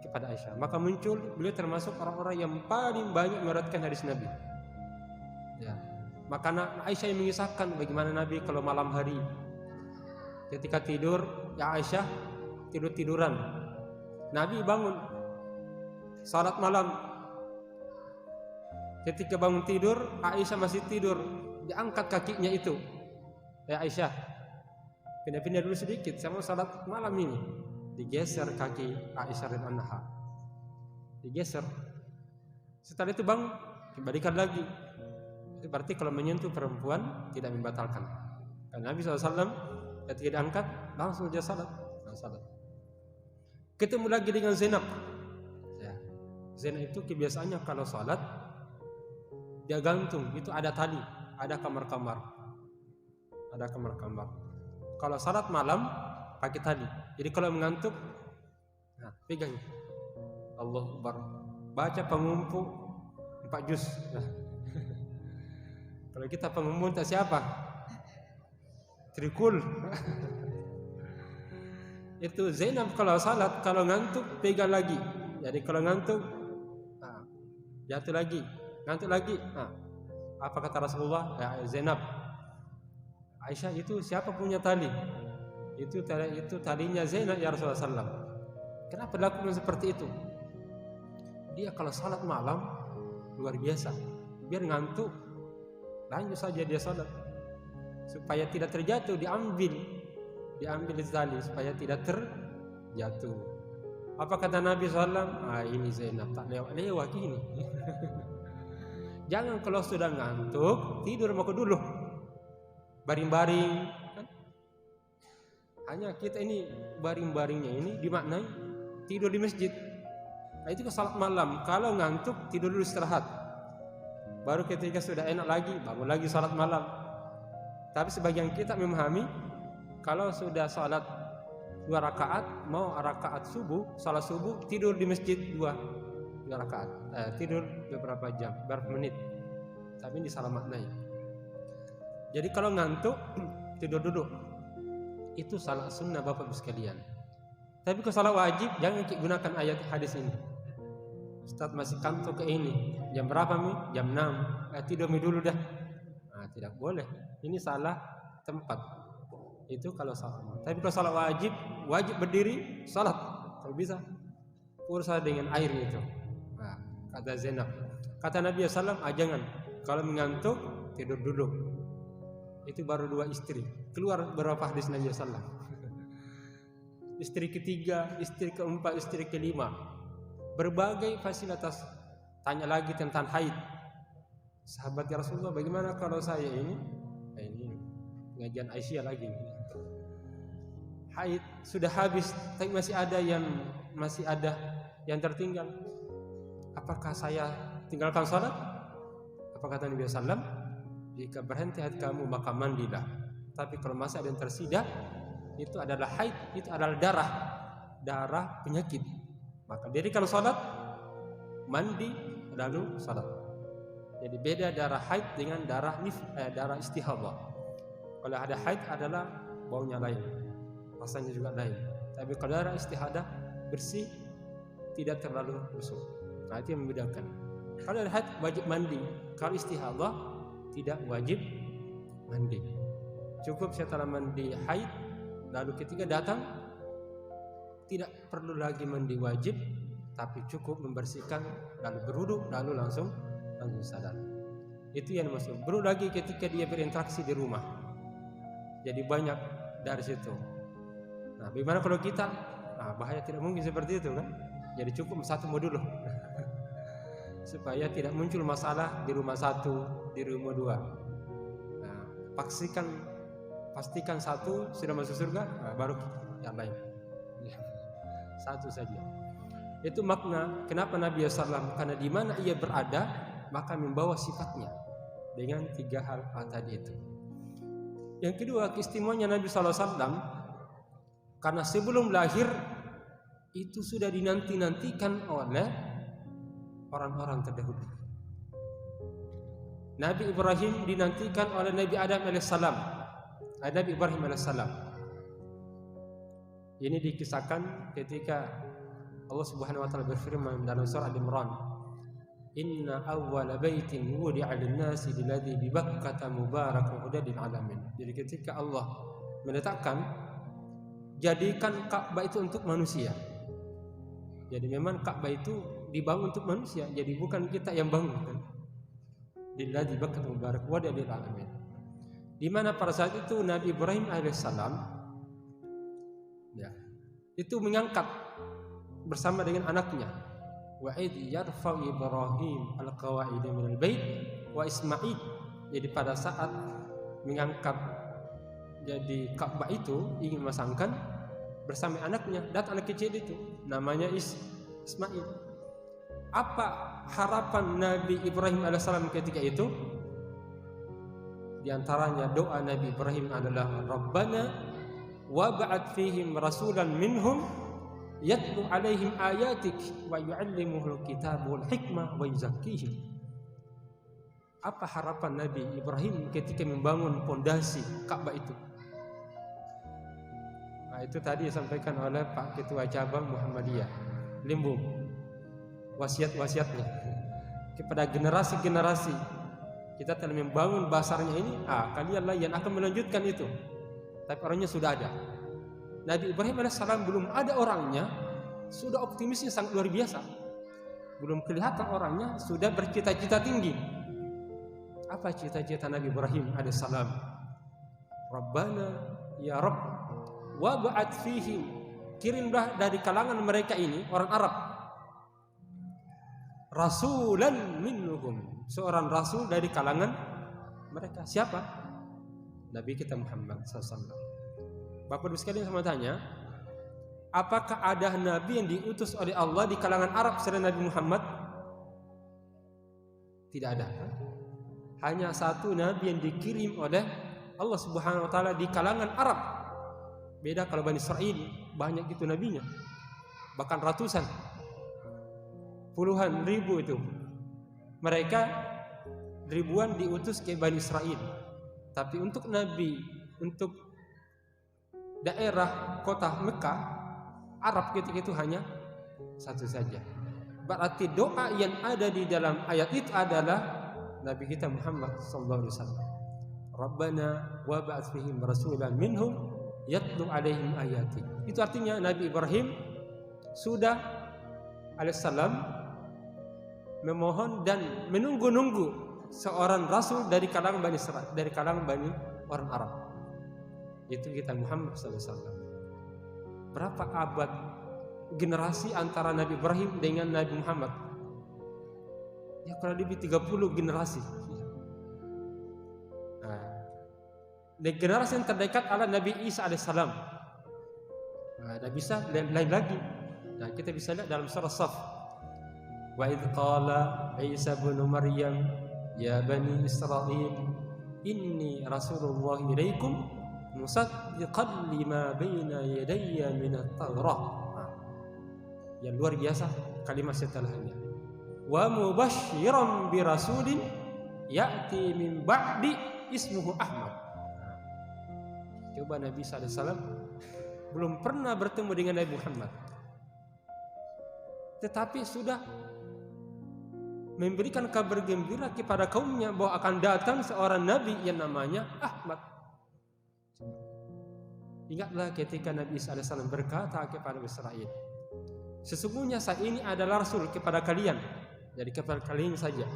kepada Aisyah. Maka muncul beliau termasuk orang-orang yang paling banyak meriwayatkan hadis Nabi. Ya. Maka Aisyah yang mengisahkan bagaimana Nabi kalau malam hari ketika tidur, ya Aisyah tidur-tiduran. Nabi bangun salat malam. Ketika bangun tidur, Aisyah masih tidur, diangkat kakinya itu. Ya Aisyah, pindah-pindah dulu sedikit, saya mau salat malam ini. Digeser kaki Aisyah radhiyallahu anha. Digeser. Setelah itu bangun, kembalikan lagi. Itu berarti kalau menyentuh perempuan tidak membatalkan. Karena Nabi SAW ketika diangkat langsung dia salat. Ketemu lagi dengan Zainab. Ya. Zainab itu kebiasaannya kalau salat dia gantung, itu ada tali, ada kamar-kamar. Ada kamar-kamar. Kalau salat malam pakai tali. Jadi kalau mengantuk, nah, pegang. Allahu Akbar. Baca pengumpu 4 juz. Nah. Kalau kita pengumum tak siapa? Trikul. Itu Zainab kalau salat, kalau ngantuk pegang lagi. Jadi kalau ngantuk, nah, jatuh lagi, ngantuk lagi. Nah, apa kata Rasulullah? Ya, Zainab, Aisyah itu siapa punya tali? Itu talinya Zainab ya Rasulullah SAW. Kenapa dilakukan seperti itu? Dia kalau salat malam luar biasa. Biar ngantuk, lanjut saja dia salat. Supaya tidak terjatuh, diambil tali supaya tidak terjatuh. Apa kata Nabi SAW? Ini Zainab tak lewat ini. Jangan kalau sudah ngantuk tidur maka dulu, baring-baring. Kan? Hanya kita ini baring-baringnya ini dimaknai tidur di masjid. Nah, itu ke salat malam. Kalau ngantuk tidur dulu istirahat. Baru ketika sudah enak lagi bangun lagi salat malam. Tapi sebagian kita memahami kalau sudah salat 2 rakaat, mau rakaat subuh, salat subuh, tidur di masjid 2 rakaat, tidur beberapa jam, beberapa menit. Tapi ini salah maknanya. Jadi kalau ngantuk tidur duduk, itu salat sunnah Bapak Ibu sekalian. Tapi kalau salat wajib jangan gunakan ayat hadis ini. Ustaz masih kantuk ke ini, jam berapa mi? Jam 6. Tidur mi dulu dah. Nah, tidak boleh. Ini salah tempat. Itu kalau salat. Tapi kalau salat wajib berdiri salat. Kalau bisa pursa dengan air itu. Nah, kata Zainab. Kata Nabi SAW, jangan. Kalau mengantuk tidur dulu. Itu baru 2 istri. Keluar berapa hadis Nabi SAW. Istri ketiga, istri keempat, istri kelima. Berbagai fasilitas. Tanya lagi tentang haid. Sahabat ya Rasulullah, bagaimana kalau saya ini? Nah, ini pengajian Aisyah lagi. Haid sudah habis, tapi masih ada yang tertinggal. Apakah saya tinggalkan salat? Apa kata Nabi SAW? Jika berhenti haid kamu maka mandilah. Tapi kalau masih ada yang tersisa, itu adalah haid, itu adalah darah penyakit. Maka jadi kalau salat mandi lalu salat. Jadi beda darah haid dengan darah istihadah. Kalau ada haid adalah baunya lain, rasanya juga lain. Tapi kalau darah istihadah bersih, tidak terlalu busuk. Nah, itu yang membedakan. Kalau ada haid wajib mandi, kalau istihadah tidak wajib mandi. Cukup setelah mandi haid, lalu ketika datang tidak perlu lagi mandi wajib, tapi cukup membersihkan lalu berwudu lalu langsung salat. Itu yang maksud. Belum lagi ketika dia berinteraksi di rumah. Jadi banyak dari situ. Nah, bagaimana kalau kita? Nah, bahaya tidak mungkin seperti itu kan? Jadi cukup satu modul supaya tidak muncul masalah di rumah satu, di rumah dua. Nah, pastikan satu sudah masuk surga, nah, baru yang lain. Satu saja. Itu makna kenapa Nabi SAW, karena di mana ia berada maka membawa sifatnya dengan 3 hal tadi itu. Yang kedua, keistimewaannya Nabi SAW karena sebelum lahir itu sudah dinanti-nantikan oleh orang-orang terdahulu. Nabi Ibrahim dinantikan oleh Nabi Adam alaihissalam, Nabi Ibrahim alaihissalam. Ini dikisahkan ketika Allah Subhanahu wa taala berfirman dalam surah Al-Imran, "Inna awwala baitin wudi'a lin-nasi alladzi bi Bakkah mubarakan hudan lil alamin." Jadi ketika Allah menetapkan jadikan Ka'bah itu untuk manusia. Jadi memang Ka'bah itu dibangun untuk manusia, jadi bukan kita yang bangun kan. Lilladzi Bakkah mubarakan hudan lil alamin. Di mana pada saat itu Nabi Ibrahim alaihissalam ya, itu mengangkat bersama dengan anaknya. Wa idh yarfa'u Ibrahim al-qawa'ida minal bait wa Ismail. Jadi pada saat mengangkat jadi Ka'bah itu ingin memasangkan bersama anaknya, dan anak kecil itu namanya Ismail. Apa harapan Nabi Ibrahim alaihissalam ketika itu? Di antaranya doa Nabi Ibrahim adalah Rabbana wab'ath fihim rasulan minhum yatlu alaihim ayatik wa yu'allimuhul kitab wal hikmah wa yuzakkihim. Apa harapan Nabi Ibrahim ketika membangun pondasi Ka'bah itu? Nah, itu tadi disampaikan oleh Pak Ketua Cabang Muhammadiyah Limbung, wasiat-wasiatnya kepada generasi-generasi. Kita telah membangun basarnya ini, kalianlah yang akan melanjutkan itu. Tapi orangnya sudah ada. Nabi Ibrahim alaihissalam belum ada orangnya, sudah optimisnya sangat luar biasa. Belum kelihatan orangnya, sudah bercita-cita tinggi. Apa cita-cita Nabi Ibrahim alaihissalam? Rabbana ya Rabb wab'ath fihim, kirimlah dari kalangan mereka ini orang Arab rasulan minhum, seorang rasul dari kalangan mereka. Siapa? Nabi kita Muhammad SAW. Bapak Ibu sekalian, sama tanya, apakah ada nabi yang diutus oleh Allah di kalangan Arab selain Nabi Muhammad? Tidak ada. Hanya satu nabi yang dikirim oleh Allah Subhanahu wa taala di kalangan Arab. Beda kalau Bani Israil, banyak itu nabinya. Bahkan ratusan, puluhan ribu itu. Mereka ribuan diutus ke Bani Israil. Tapi untuk nabi, untuk daerah kota Mekah, Arab ketika itu hanya satu saja. Berarti doa yang ada di dalam ayat itu adalah Nabi kita Muhammad sallallahu alaihi wasallam. Rabbana wab'ath fihim rasulan minhum yatlu alaihim ayati. Itu artinya Nabi Ibrahim sudah alaihissalam memohon dan menunggu-nunggu seorang rasul dari kalangan Bani Israil, dari kalangan Bani orang Arab. Itu kita Muhammad SAW. Berapa abad generasi antara Nabi Ibrahim dengan Nabi Muhammad? Ya kurang lebih 30 generasi. Nah, generasi yang terdekat adalah Nabi Isa alaihissalam. Nah, Nabi Isa lain lagi. Nah, kita bisa lihat dalam surah Saf. Wa idh qala Isa ibn Maryam ya bani Israil inni rasulullah ilaikum musaddiqan lima baina yadayya minat Taurah. Yang luar biasa kalimat setelahnya. Wa mubasysyiran bi rasulin ya'ti min ba'di ismuhu Ahmad. Coba Nabi SAW belum pernah bertemu dengan Nabi Muhammad. tetapi sudah memberikan kabar gembira kepada kaumnya bahwa akan datang seorang nabi yang namanya Ahmad. Ingatlah ketika Nabi Isa AS berkata kepada Israel, sesungguhnya saya ini adalah rasul kepada kalian, jadi kepada kalian saja,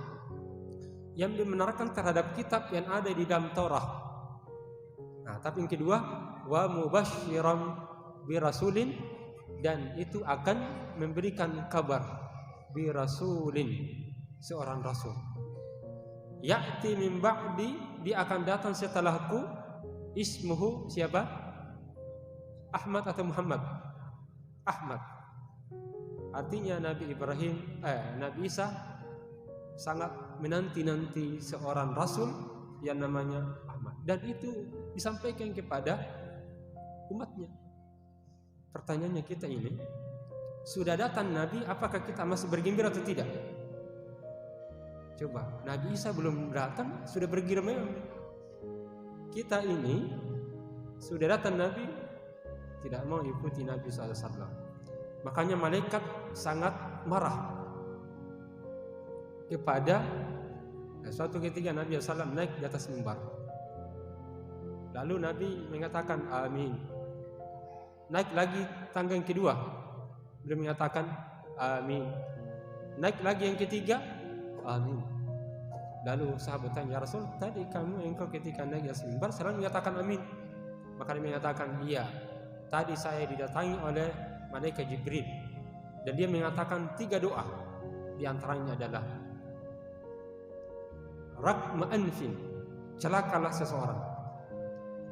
yang membenarkan terhadap kitab yang ada di dalam Taurat. Nah, tapi yang kedua, wa mubasysyiran bi rasulin, dan itu akan memberikan kabar bi rasulin, seorang rasul. Ya'ti min ba'di, dia akan datang setelahku, ismuhu siapa? Ahmad atau Muhammad? Ahmad. Artinya Nabi Isa sangat menanti-nanti seorang rasul yang namanya Ahmad, dan itu disampaikan kepada umatnya. Pertanyaannya kita ini, sudah datang Nabi, apakah kita masih bergembira atau tidak? Coba, Nabi Isa belum datang sudah bergembira. Kita ini sudah datang Nabi, tidak mau ikuti Nabi SAW. Makanya malaikat sangat marah kepada suatu ketika Nabi SAW naik di atas mimbar. Lalu Nabi mengatakan amin. Naik lagi tangga yang kedua, beliau mengatakan amin. Naik lagi yang ketiga, amin. Lalu sahabat tanya, ya Rasul, tadi engkau ketika naik di atas mimbar selalu mengatakan amin. Maka dia mengatakan, iya, tadi saya didatangi oleh malaikat Jibril, dan dia mengatakan 3 doa. Di antaranya adalah rakma anfin, celakalah seseorang,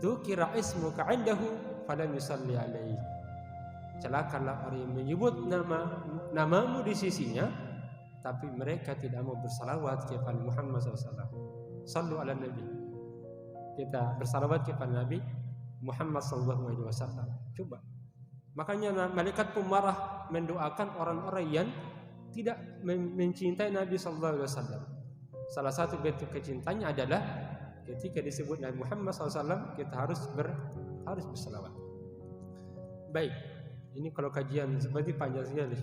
dzukira ismuka indahu falam yusalli alaihi, celakalah orang yang menyebut namamu di sisinya tapi mereka tidak mau bersalawat kepada Muhammad SAW. Sallu ala Nabi, kita bersalawat kepada Nabi Muhammad SAW. Coba, makanya malaikat pun marah mendoakan orang-orang yang tidak mencintai Nabi SAW. Salah satu bentuk kecintanya adalah ketika disebut Nabi Muhammad SAW, kita harus bersalawat. Baik, ini kalau kajian seperti panjang sekali,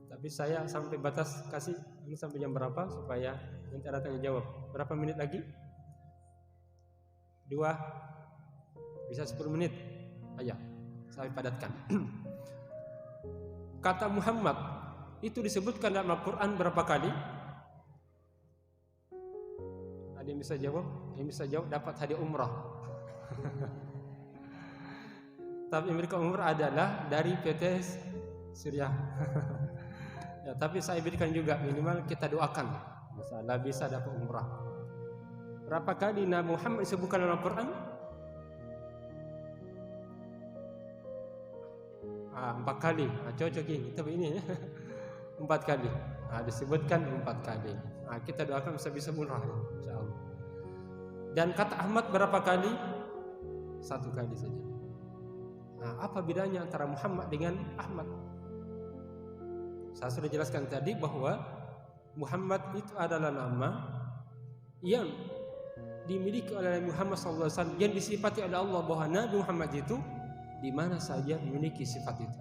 tapi saya sampai batas kasih ini sampai jam berapa supaya nanti ada tanya jawab. Berapa menit lagi? 2, bisa 10 menit. Ayo, saya padatkan. Kata Muhammad itu disebutkan dalam Al-Quran berapa kali? Ada yang bisa jawab? Yang bisa jawab dapat hadiah umrah. Tapi mereka umrah adalah dari PT Suriah. Ya, tapi saya berikan juga, minimal kita doakan, misalnya bisa dapat umrah. Berapa kali Nabi Muhammad disebutkan dalam Al-Quran? 4 kali. Cocok ini, tapi ini 4 kali. Disebutkan 4 kali. Kita doakan bisa umrah, insyaallah. Dan kata Ahmad berapa kali? 1 kali saja. Apa bedanya antara Muhammad dengan Ahmad? Saya sudah jelaskan tadi bahwa Muhammad itu adalah nama yang dimiliki oleh Muhammad SAW, yang disifati oleh Allah, bahwa Nabi Muhammad itu di mana saja memiliki sifat itu.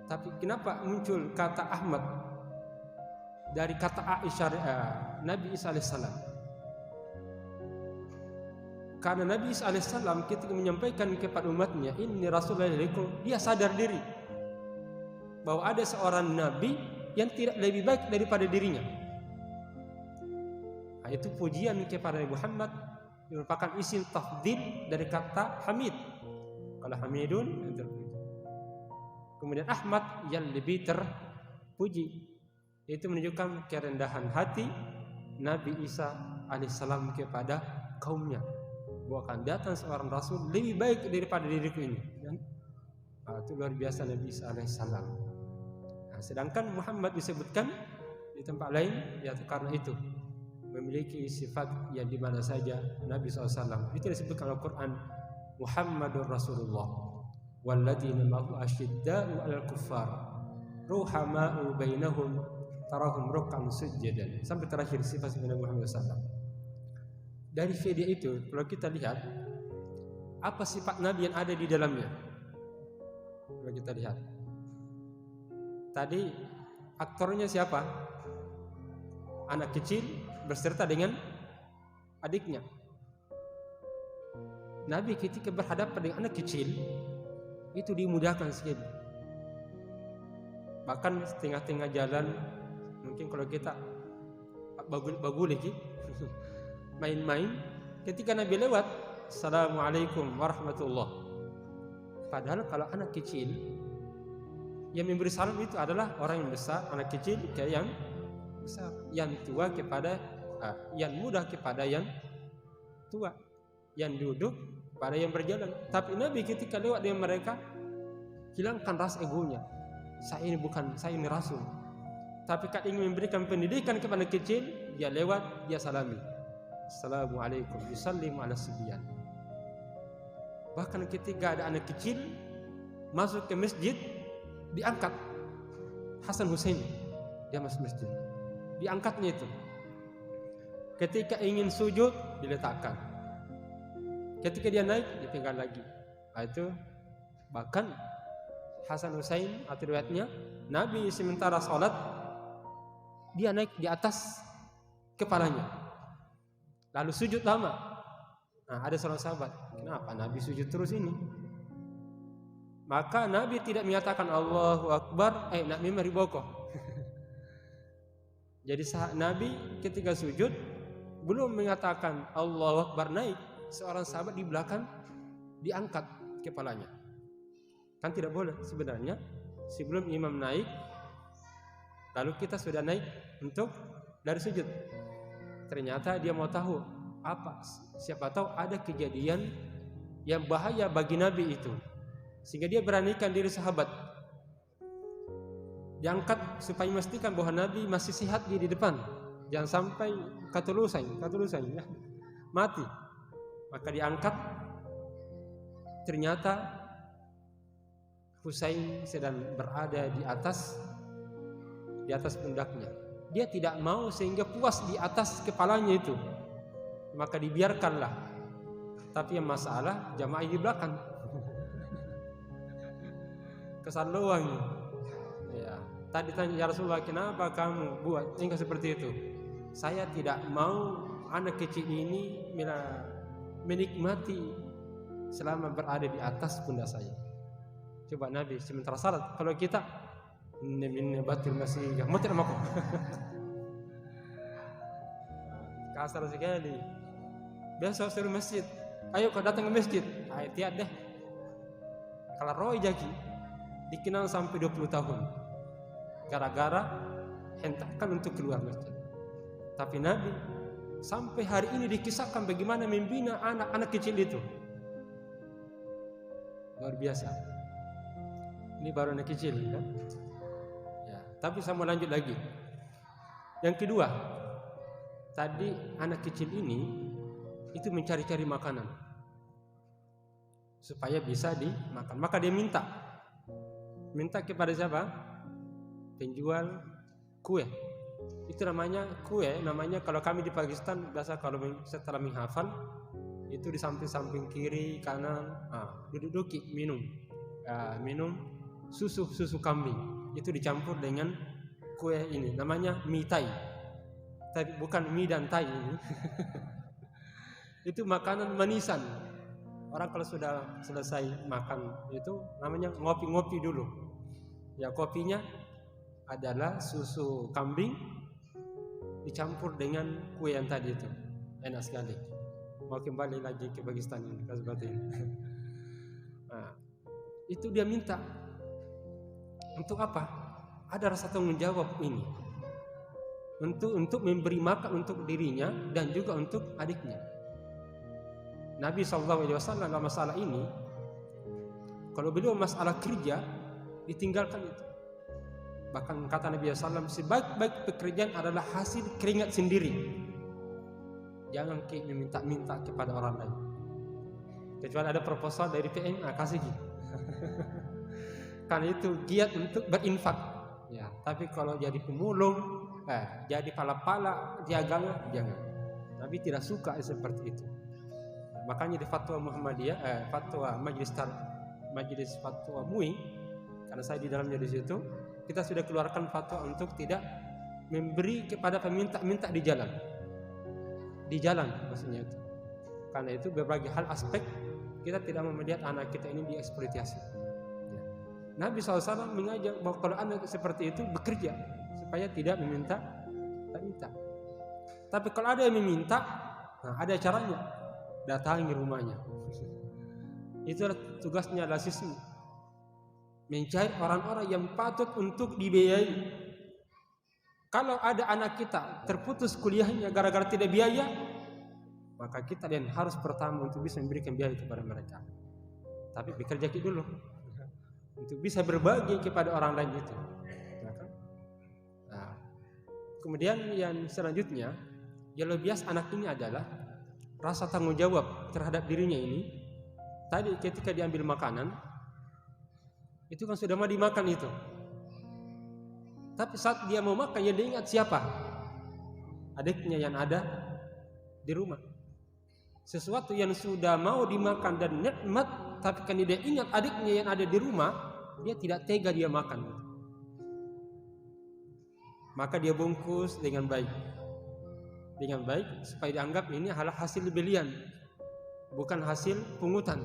Tapi kenapa muncul kata Ahmad dari kata Aisyah Nabi Isa alaihissalam? Karena Nabi Isa alaihissalam ketika menyampaikan kepada umatnya, ini Rasulullah ilaikum, dia sadar diri bahwa ada seorang nabi yang tidak lebih baik daripada dirinya. Itu pujian kepada Nabi Muhammad, merupakan isim tafdil dari kata Hamid. Kalau Hamidun, kemudian Ahmad yang lebih terpuji. Itu menunjukkan kerendahan hati Nabi Isa alaihissalam kepada kaumnya, bahwa akan datang seorang rasul lebih baik daripada diriku ini. Itu luar biasa Nabi Isa alaihissalam. Sedangkan Muhammad disebutkan di tempat lain, yaitu karena itu memiliki sifat yang di mana saja Nabi SAW. Itu disebutkan Al-Quran, Muhammadur Rasulullah walladzina ma'ahu asyidda'u 'alal kuffar ruhama'u bainahum tarahum ruk'an sujjadan, sampai terakhir sifat Nabi Muhammad SAW. Dari video itu kalau kita lihat apa sifat Nabi yang ada di dalamnya, kalau kita lihat Tadi aktornya siapa? Anak kecil berserta dengan adiknya. Nabi ketika berhadapan dengan anak kecil itu dimudahkan sekali. Bahkan setengah-tengah jalan, mungkin kalau kita bagul lagi main-main, ketika Nabi lewat, Assalamualaikum warahmatullah. Padahal kalau anak kecil yang memberi salam itu adalah orang yang besar, anak kecil ke yang besar, yang tua kepada yang muda kepada yang tua, yang duduk pada yang berjalan. Tapi Nabi ketika lewat dengan mereka hilangkan rasa egonya. Saya ini rasul. Tapi kalau ingin memberikan pendidikan kepada anak kecil, dia lewat, dia salami. Assalamualaikum, yusallimu ala sibyan. Bahkan ketika ada anak kecil masuk ke masjid, diangkat Hasan Husain, dia masuk masjid, diangkatnya itu. Ketika ingin sujud, diletakkan. Ketika dia naik, dipegang lagi. Itu bahkan Hasan Husain atau riwayatnya, Nabi sementara sholat, dia naik di atas kepalanya, lalu sujud lama. Nah, ada seorang sahabat, kenapa Nabi sujud terus ini? Maka Nabi tidak menyatakan Allahu Akbar, Nabi meriboko. Jadi Nabi ketika sujud belum mengatakan Allahu Akbar naik, seorang sahabat di belakang diangkat kepalanya. Kan tidak boleh sebenarnya, sebelum imam naik, lalu kita sudah naik untuk dari sujud. Ternyata dia mau tahu apa, siapa tahu ada kejadian yang bahaya bagi Nabi itu, sehingga dia beranikan diri sahabat diangkat supaya memastikan bahwa Nabi masih sehat di depan, jangan sampai katulusan ya, mati. Maka diangkat, ternyata Husain sedang berada di atas pundaknya. Dia tidak mau sehingga puas di atas kepalanya itu, maka dibiarkanlah. Tapi yang masalah jamaah di belakang kesalauan. Ya, tadi tanya ya Rasulullah, kenapa kamu buat hingga seperti itu? Saya tidak mau anak kecil ini menikmati selama berada di atas pundak saya. Coba Nabi sementara salat, kalau kita min batul masih mau tidak mau. Kasar sekali. Biasa suruh masjid, ayo kau datang ke masjid. Tiap deh. Kalau Roy Jaki dikenal sampai 20 tahun gara-gara hentakan untuk keluar masjid. Tapi Nabi sampai hari ini dikisahkan bagaimana membina anak-anak kecil itu. Luar biasa. Ini baru anak kecil kan? Ya, tapi saya mau lanjut lagi. Yang kedua, tadi anak kecil ini itu mencari-cari makanan supaya bisa dimakan. Maka dia minta kepada siapa? Penjual kue. Itu namanya kue. Namanya kalau kami di Pakistan biasa kalau setelah menghafal itu di samping kiri kanan, duduk minum susu kambing. Itu dicampur dengan kue ini. Namanya mie tai. Tapi bukan mie dan tai ini. Itu makanan manisan. Orang kalau sudah selesai makan itu namanya ngopi-ngopi dulu. Ya, kopinya adalah susu kambing dicampur dengan kue yang tadi itu. Enak sekali. Mau kembali lagi ke Pakistan ini, nah, itu dia minta. Untuk apa? Ada rasa tanggung jawab ini. Untuk memberi makan untuk dirinya dan juga untuk adiknya. Nabi SAW dalam masalah ini, kalau beliau masalah kerja ditinggalkan itu. Bahkan kata Nabi SAW, sebaik-baik pekerjaan adalah hasil keringat sendiri. Jangan meminta-minta kepada orang lain. Kecuali ada proposal dari PM, kasih gitu. Karena itu giat untuk berinfak. Ya, tapi kalau jadi pemulung, jadi pala-pala diagama, jangan. Nabi tidak suka seperti itu. Makanya di fatwa Muhammadiyah, fatwa majelis fatwa MUI, karena saya di dalamnya di situ, kita sudah keluarkan fatwa untuk tidak memberi kepada peminta-minta di jalan. Di jalan maksudnya itu. Karena itu berbagai hal aspek kita tidak mau melihat anak kita ini dieksploitasi. Ya. Nabi SAW mengajak bahwa kalau anak seperti itu bekerja supaya tidak meminta. Tapi kalau ada yang meminta, nah ada caranya, datangi rumahnya. Itulah tugasnya rasisme, mencari orang-orang yang patut untuk dibiayai. Kalau ada anak kita terputus kuliahnya gara-gara tidak biaya, maka kita dan harus pertama untuk bisa memberikan biaya kepada mereka. Tapi bekerja dulu untuk bisa berbagi kepada orang lain itu. Nah, kemudian yang selanjutnya, yang lebih bias anak ini adalah rasa tanggung jawab terhadap dirinya ini. Tadi ketika diambil makanan, itu kan sudah mau dimakan itu. Tapi saat dia mau makan, dia ingat siapa? Adiknya yang ada di rumah. Sesuatu yang sudah mau dimakan dan nikmat, tapi kan dia ingat adiknya yang ada di rumah, dia tidak tega dia makan. Maka dia bungkus dengan baik. Dengan baik supaya dianggap ini adalah hasil belian, bukan hasil pungutan.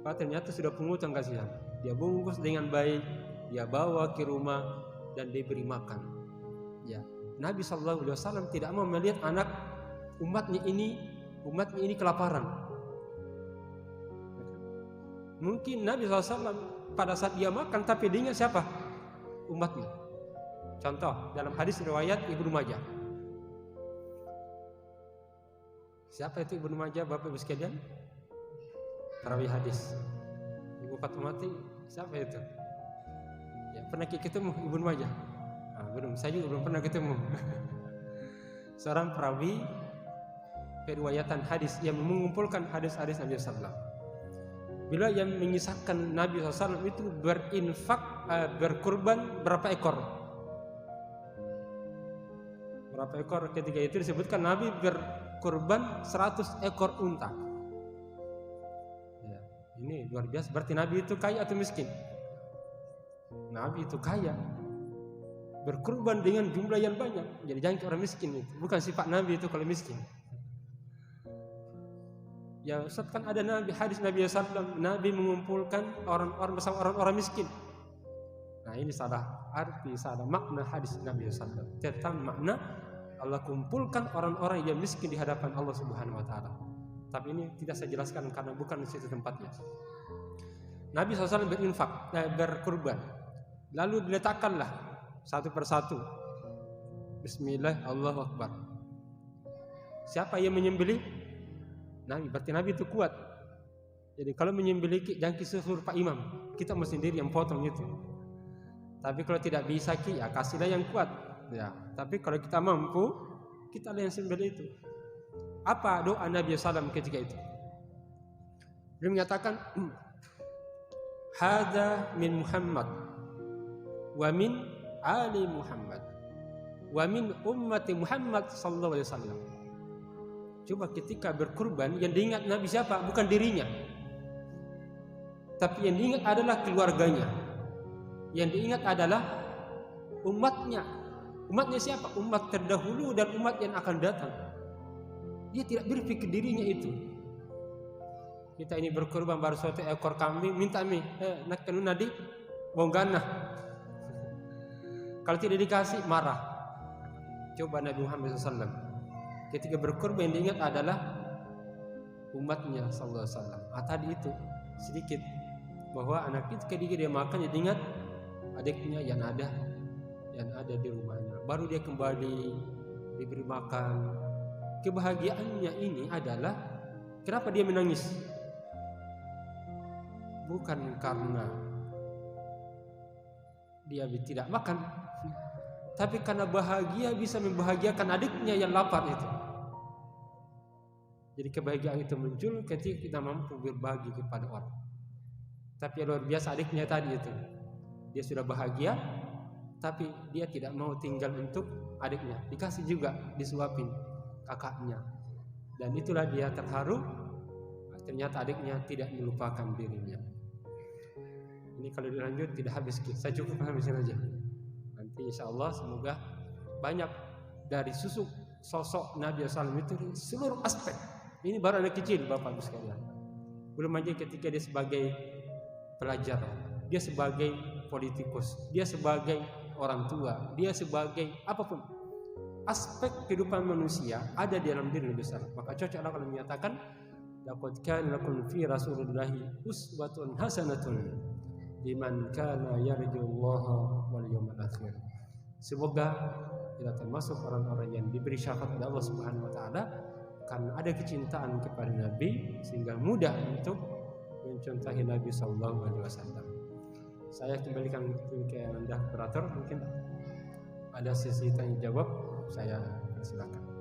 Pak ternyata sudah pungutan, kasihan. Dia bungkus dengan baik, dia bawa ke rumah dan diberi makan. Ya, Nabi SAW tidak mau melihat anak umatnya ini kelaparan. Mungkin Nabi SAW pada saat dia makan tapi dia ingat siapa? Umatnya. Contoh dalam hadis riwayat Ibnu Majah. Siapa itu Ibnu Majah, Bapak Ibu sekalian? Perawi hadis. Ibu Fatimati, siapa itu? Ya, pernah ketemu Ibnu Majah? Nah, belum, saya juga belum pernah ketemu. Seorang perawi periwayatan hadis yang mengumpulkan hadis-hadis Nabi SAW. Bila yang mengisahkan Nabi SAW itu berinfak, berkurban berapa ekor? Berapa ekor? Ketika itu disebutkan Nabi berkurban 100 ekor unta. Ya, ini luar biasa. Berarti Nabi itu kaya atau miskin? Nabi itu kaya, berkurban dengan jumlah yang banyak. Jadi jangan orang miskin itu. Bukan sifat Nabi itu kalau miskin. Ya Ustaz, kan ada Nabi, hadis Nabi SAW, Nabi mengumpulkan orang-orang bersama orang-orang miskin. Nah ini salah arti, salah makna hadis Nabi SAW. Tentang makna Allah kumpulkan orang-orang yang miskin di hadapan Allah Subhanahu Wa Taala. Tapi ini tidak saya jelaskan karena bukan di situ tempatnya. Nabi SAW berinfak, berkurban. Lalu diletakkanlah satu persatu. Bismillah, Allahu Akbar. Siapa yang menyembelih? Nabi. Berarti Nabi itu kuat. Jadi kalau menyembelih jangan suruh Pak Imam, kita mesti sendiri yang potong itu. Tapi kalau tidak bisa ya kasihlah yang kuat. Ya. Tapi kalau kita mampu, kita yang sembelih itu. Apa doa Nabi SAW ketika itu? Dia menyatakan, Hada min Muhammad wa min ali Muhammad wa min ummati Muhammad sallallahu alaihi wasallam. Coba ketika berkurban yang diingat Nabi siapa? Bukan dirinya. Tapi yang diingat adalah keluarganya. Yang diingat adalah umatnya. Umatnya siapa? Umat terdahulu dan umat yang akan datang. Dia tidak berpikir dirinya itu. Kita ini berkurban baru suatu ekor kambing, minta nak kenu nadi bonggana. Kalau tidak dikasih marah. Coba Nabi Muhammad SAW ketika berkurban yang diingat adalah umatnya sallallahu alaihi wasallam. Tadi itu sedikit bahwa anak itu ketika dia makan dia ingat adiknya yang ada di rumahnya. Baru dia kembali diberi makan. Kebahagiaannya ini adalah kenapa dia menangis? Bukan karena dia tidak makan, tapi karena bahagia bisa membahagiakan adiknya yang lapar itu. Jadi kebahagiaan itu muncul ketika kita mampu berbagi kepada orang. Tapi luar biasa adiknya tadi itu, dia sudah bahagia, tapi dia tidak mau tinggal untuk adiknya. Dikasih juga, disuapin kakaknya, dan itulah dia terharu. Ternyata adiknya tidak melupakan dirinya. Ini kalau dilanjut tidak habis, saya cukup habisin aja. Nanti insya Allah semoga banyak dari sosok Nabi SAW itu di seluruh aspek. Ini baru anak kecil Bapak Ibu sekalian. Belum aja ketika dia sebagai pelajar, dia sebagai politikus, dia sebagai orang tua, dia sebagai apapun. Aspek kehidupan manusia ada di dalam diri Nabi SAW. Maka cocoklah kalau menyatakan laqad kana lakum fi rasulillahi uswatun hasanatun liman kana yarjullaha wal yawmal akhir. Semoga kita termasuk orang-orang yang diberi syafaat oleh Allah Subhanahu wa taala karena ada kecintaan kepada Nabi sehingga mudah untuk mencontohi Nabi sallallahu alaihi wasallam. Saya kembalikan ke Anda operator, mungkin ada sesi tanya jawab, saya persilakan.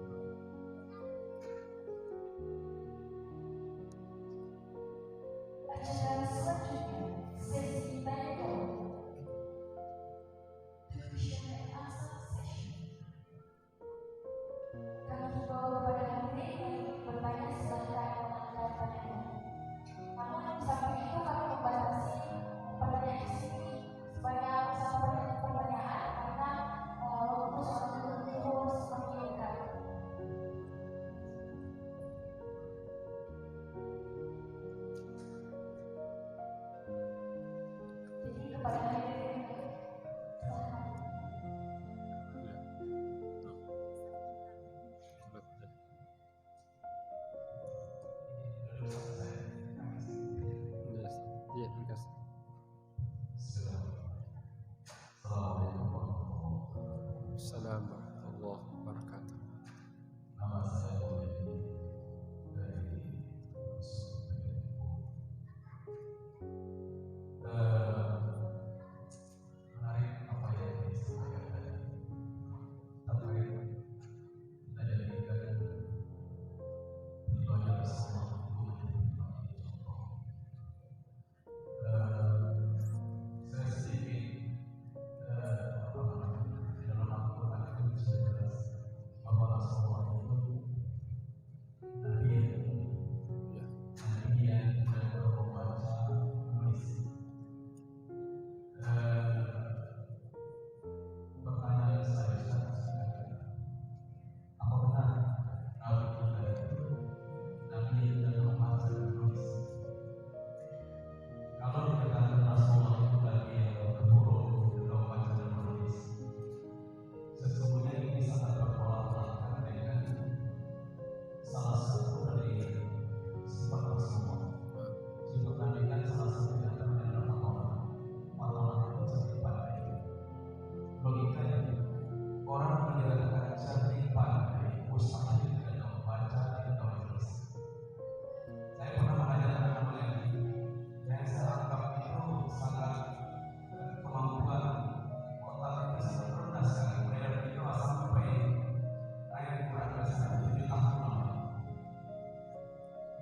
Assalamualaikum warahmatullahi wabarakatuh. Nama saya dari menarik apa yang disampaikan tadi terkait kita jadikan pribadi bersama itu menjadi pribadi contoh. Saya sedikit dalam Al-Quran itu bisa jelas bahwa Rasulullah itu Nabi yang tidak membaca menulis. Pertanyaan saya sekarang, apa benar Nabi kita itu Nabi yang tidak membaca menulis? Kalau dikatakan Rasulullah itu Nabi yang berguru tidak membaca dan menulis, sesungguhnya ini sangat bertolak belakang dengan salah satu dari sifat Rasulullah. Sifat Nabi kan salah satu yang adalah matalah itu cerdik pandai. Logikanya orang yang dikatakan cerdik pandai mustahil tidak membaca dan menulis. Saya pernah menanyakan nama lagi yang saya anggap itu sangat kemampuan otak itu sangat rendah sekali. Mereka itu sampai ayat Quran dasar 7 tahun lalu.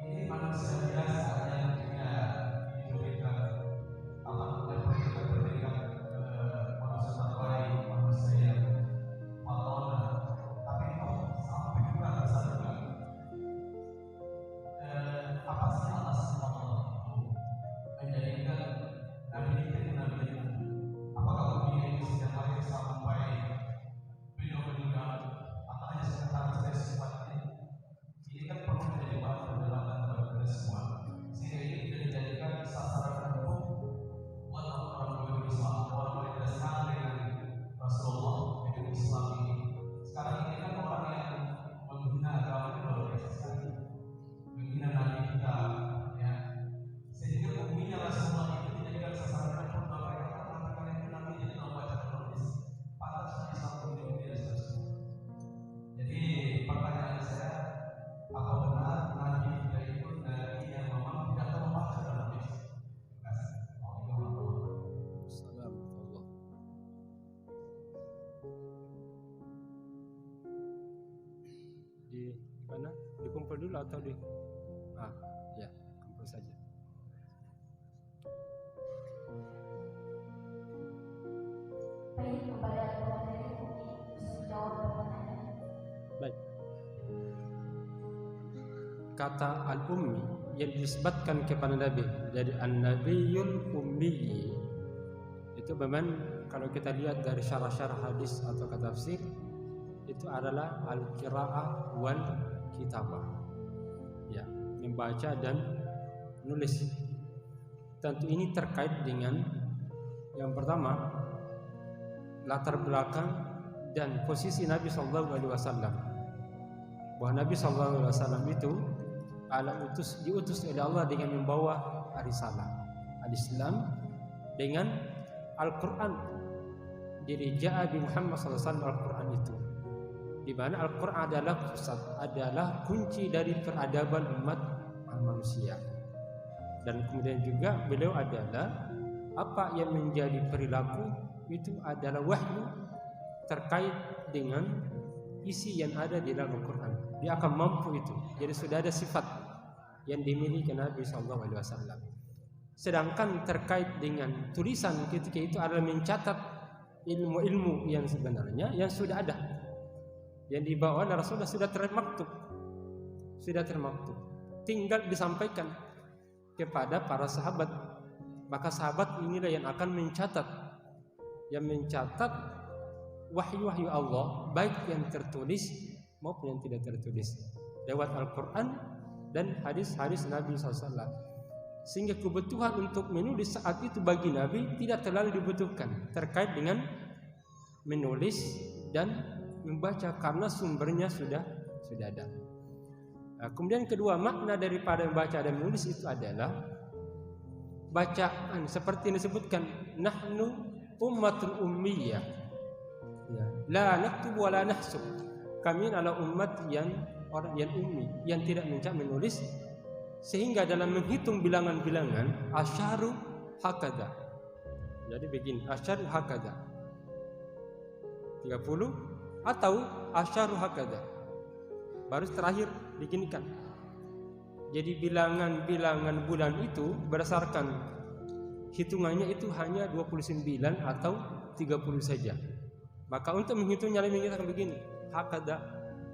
Ini manusia biasa yang tidak diberikan berikan manusia terbaik, manusia yang fatona, tapi kok sampai juga besar juga. Apa sih alasan Allah itu menjadikan Nabi itu Nabi itu? Apakah beliau itu sejak lahir sampai beliau meninggal atau hanya sekedar sifatnya? Ini kan perlu menjadi bahan perdebatan bagi kita semua. Sehingga ini tidak dijadikan sasaran untuk buat orang-orang Islam, orang yang tidak senang dengan Rasulullah, dengan Islam ini. Sekarang ini kan orang yang menghina agama itu luar biasa sekali, menghina Nabi kita, ya. Sehingga umumnya Rasulullah itu dijadikan sasaran untuk mereka mengatakan itu Nabi tidak membaca dan menulis. Pantasnya Islam ini tidak seterusnya. Jadi pertanyaan saya, apa benar Nabi kita itu Nabi yang memang tidak tahu membaca dan menulis? Terima kasih. Assalamualaikum. Di mana? Dikumpul dulu atau di? Ya, kumpul saja. Baik, kepada Tuhan dari Bumi bisa menjawab pertanyaan. Baik. Kata al-ummi yang disebutkan kepada Nabi. Jadi an-nabiyul ummi itu memang kalau kita lihat dari syarah-syarah hadis atau tafsir itu adalah al-qiraah wal kitabah. Ya, membaca dan menulis. Tentu ini terkait dengan yang pertama latar belakang dan posisi Nabi sallallahu alaihi wasallam. Bahwa Nabi sallallahu alaihi wasallam itu diutus oleh Allah dengan membawa risalah al-Islam dengan Al-Quran. Jadi ja'a bi Muhammad sallallahu alaihi wasallam Al-Quran itu, di mana Al-Quran adalah pusat, adalah kunci dari peradaban umat manusia. Dan kemudian juga beliau adalah apa yang menjadi perilaku itu adalah wahyu terkait dengan isi yang ada di dalam Al-Quran. Dia akan mampu itu. Jadi sudah ada sifat yang dimiliki Nabi SAW. Sedangkan terkait dengan tulisan ketika itu adalah mencatat ilmu-ilmu yang sebenarnya yang sudah ada, yang dibawa oleh Rasulullah sudah termaktub, tinggal disampaikan kepada para sahabat. Maka sahabat inilah yang akan mencatat wahyu-wahyu Allah, baik yang tertulis maupun yang tidak tertulis, lewat Al-Quran dan hadis-hadis Nabi SAW. Sehingga kebutuhan untuk menulis saat itu bagi Nabi tidak terlalu dibutuhkan terkait dengan menulis dan membaca, karena sumbernya sudah ada. Nah, kemudian kedua, makna daripada membaca dan menulis itu adalah bacaan seperti yang disebutkan, nahnu ummatun ummiyah, ya, la naktubu wa la nahsub. Kami adalah umat yang ummi, yang tidak menulis, sehingga dalam menghitung bilangan-bilangan asyaru hakada. Jadi begini, asyaru hakada 30 atau asyaru hakada, baru terakhir diginikan. Jadi bilangan-bilangan bulan itu berdasarkan hitungannya itu hanya 29 atau 30 saja. Maka untuk menghitungnya kita akan begini, hakada.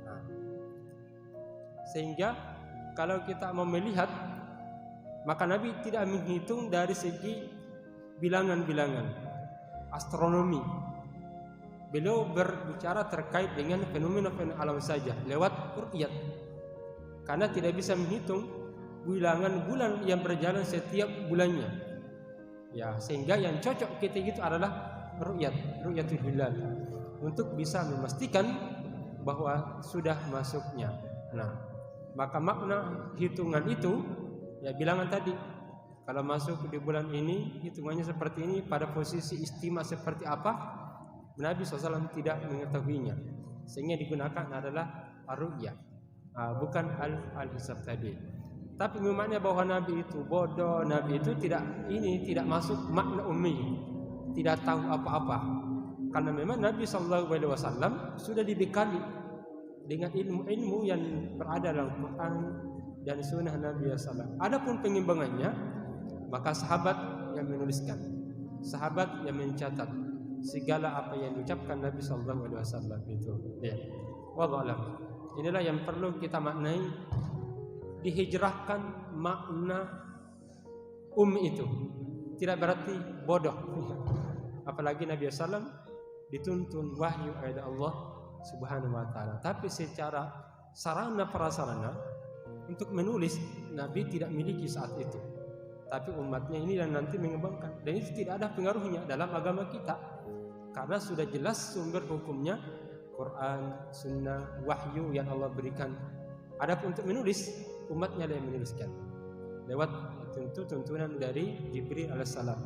Nah, sehingga kalau kita mau melihat, maka Nabi tidak menghitung dari segi bilangan-bilangan astronomi. Beliau berbicara terkait dengan fenomena-fenomena alam saja lewat ru'yat. Karena tidak bisa menghitung bilangan bulan yang berjalan setiap bulannya. Ya, sehingga yang cocok kita itu adalah ru'yatul hilal, untuk bisa memastikan bahwa sudah masuknya. Nah, maka makna hitungan itu ya bilangan tadi. Kalau masuk di bulan ini hitungannya seperti ini, pada posisi istimewa seperti apa, Nabi SAW tidak mengetahuinya, sehingga digunakan adalah ar-ru'yah, bukan al-hisab tadi. Tapi memangnya bahwa Nabi itu bodoh, Nabi itu tidak masuk makna ummi, tidak tahu apa-apa. Karena memang Nabi SAW sudah dibekali dengan ilmu-ilmu yang berada dalam Quran dan Sunnah Nabi SAW. Adapun pengimbangannya, maka sahabat yang menuliskan, sahabat yang mencatat segala apa yang diucapkan Nabi SAW itu. Ya, wallahu a'lam. Inilah yang perlu kita maknai. Dihijrahkan makna itu tidak berarti bodoh. Apalagi Nabi SAW dituntun wahyu oleh Allah Subhanahu wa ta'ala. Tapi secara sarana prasarana untuk menulis, Nabi tidak miliki saat itu. Tapi umatnya ini yang nanti mengembangkan. Dan itu tidak ada pengaruhnya dalam agama kita, karena sudah jelas sumber hukumnya Quran, Sunnah, wahyu yang Allah berikan. Adapun untuk menulis, umatnya yang menuliskan lewat tuntunan dari Jibril alaihissalam.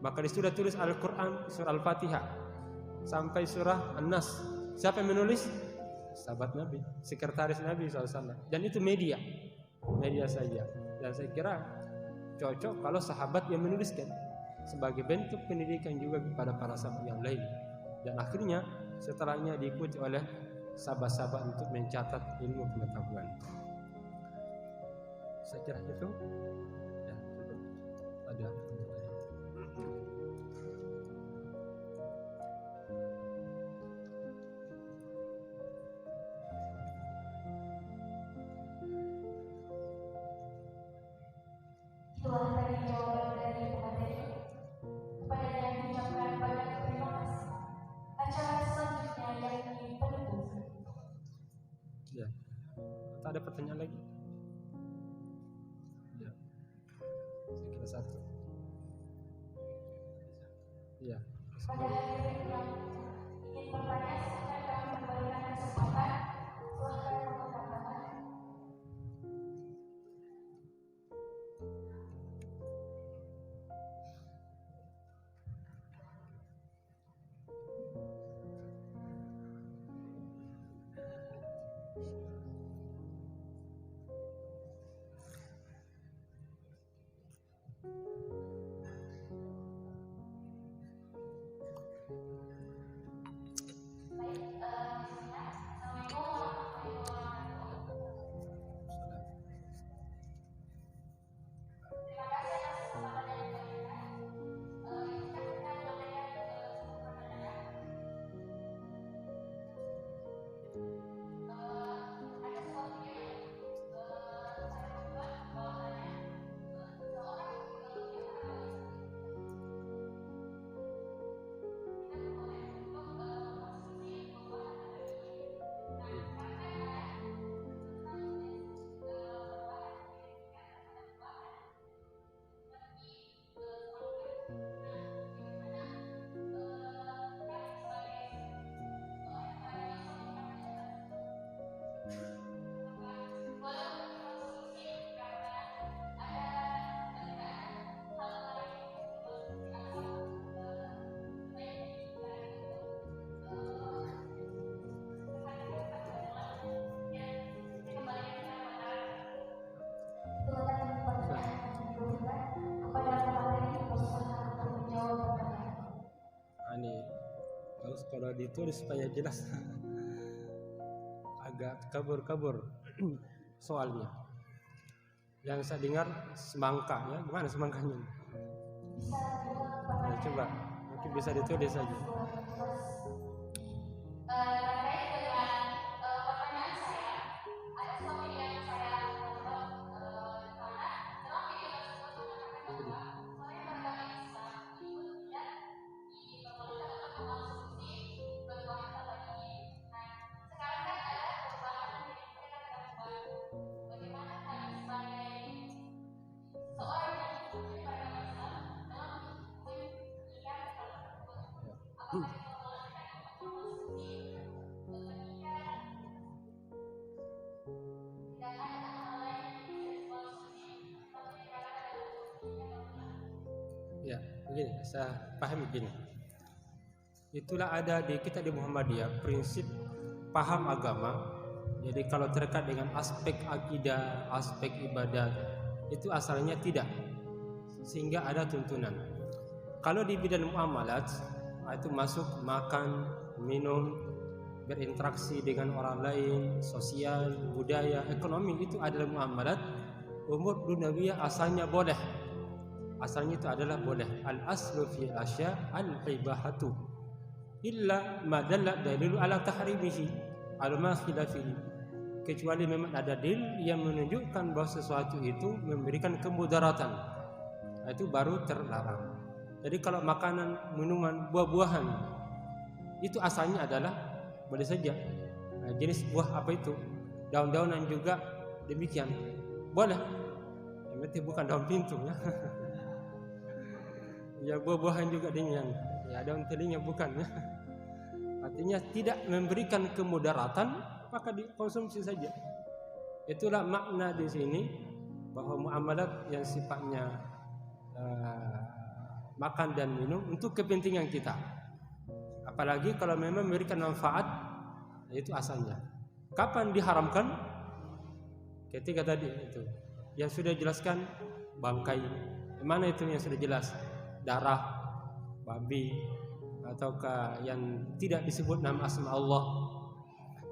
Maka sudah tulis Al-Quran, surah Al-Fatihah sampai surah An-Nas. Siapa yang menulis? Sahabat Nabi, sekretaris Nabi SAW. Dan itu media saja. Dan saya kira cocok kalau sahabat yang menuliskan, sebagai bentuk pendidikan juga kepada para sahabat yang lain. Dan akhirnya setelahnya diikuti oleh sahabat-sahabat untuk mencatat ilmu pengetahuan. Saya kira itu ya, cukup. Ada Tak ada pertanyaan lagi? Ya. Saya kira satu. Ya. Pada hadirin yang ingin bertanya, silakan kami memberikan kesempatan. Silakan mengangkat tangan. Baik, bismillah. Assalamualaikum warahmatullahi wabarakatuh. Terima kasih atas kesempatan yang diberikan. Kita akan bertanya ke satu pertanyaan. Ada sebuah video yang saya buat bahwasanya seorang yang kita boleh untuk konsumsi buah-buahan dari nah karena tentang buah-buahan diberikan buah-buahan seperti semangat. Nah, bagaimana kan sebagai boleh dikonsumsi karena ada perbedaan hal lain seperti Ini harus kalau ditulis supaya jelas. Agak kabur-kabur soalnya. Yang saya dengar semangka ya, gimana semangkanya? Nah, coba mungkin bisa ditulis saja. terkait dengan pertanyaan saya, ada sebuah video yang saya tonton karena dalam video tersebut mengatakan bahwa selain beragama Islam itu tidak diperbolehkan untuk mengkonsumsi buah-buahan tertentu. Nah, sekarang kan ada perubahan yang diberikan kepada buah. Bagaimana kami sebagai seorang yang hidup di beragama Islam dalam mengikat hal tersebut? Apakah diperbolehkan untuk mengkonsumsi ketika tidak ada hal lain yang bisa dikonsumsi seperti dikatakan dalam konsumsi Ya, begini, saya paham begini. Itulah ada di kita di Muhammadiyah prinsip paham agama. Jadi kalau terkait dengan aspek akidah, aspek ibadat itu asalnya tidak, sehingga ada tuntunan. Kalau di bidang muamalat itu masuk makan, minum, berinteraksi dengan orang lain, sosial, budaya, ekonomi, itu adalah muamalat. Umur dunawiyah asalnya boleh. Asalnya itu adalah boleh. Al aslu fi asya al ibahatu illa ma dalla dalilu ala tahrimihi al ma khilafihi, kecuali memang ada dalil yang menunjukkan bahwa sesuatu itu memberikan kemudaratan, itu baru terlarang. Jadi kalau makanan, minuman, buah-buahan itu asalnya adalah boleh saja. Nah, jenis buah apa itu? Daun-daunan juga demikian boleh. Yang penting bukan daun pintu ya. Ya buah-buahan juga demikian. Ya daun telinya bukan ya. Artinya tidak memberikan kemudaratan maka dikonsumsi saja. Itulah makna di sini bahwa muamalat yang sifatnya makan dan minum untuk kepentingan kita. Apalagi kalau memang memberikan manfaat, itu asalnya. Kapan diharamkan? Ketika tadi itu yang sudah jelaskan bangkai. Mana itu yang sudah jelas? Darah babi ataukah yang tidak disebut nama asma Allah,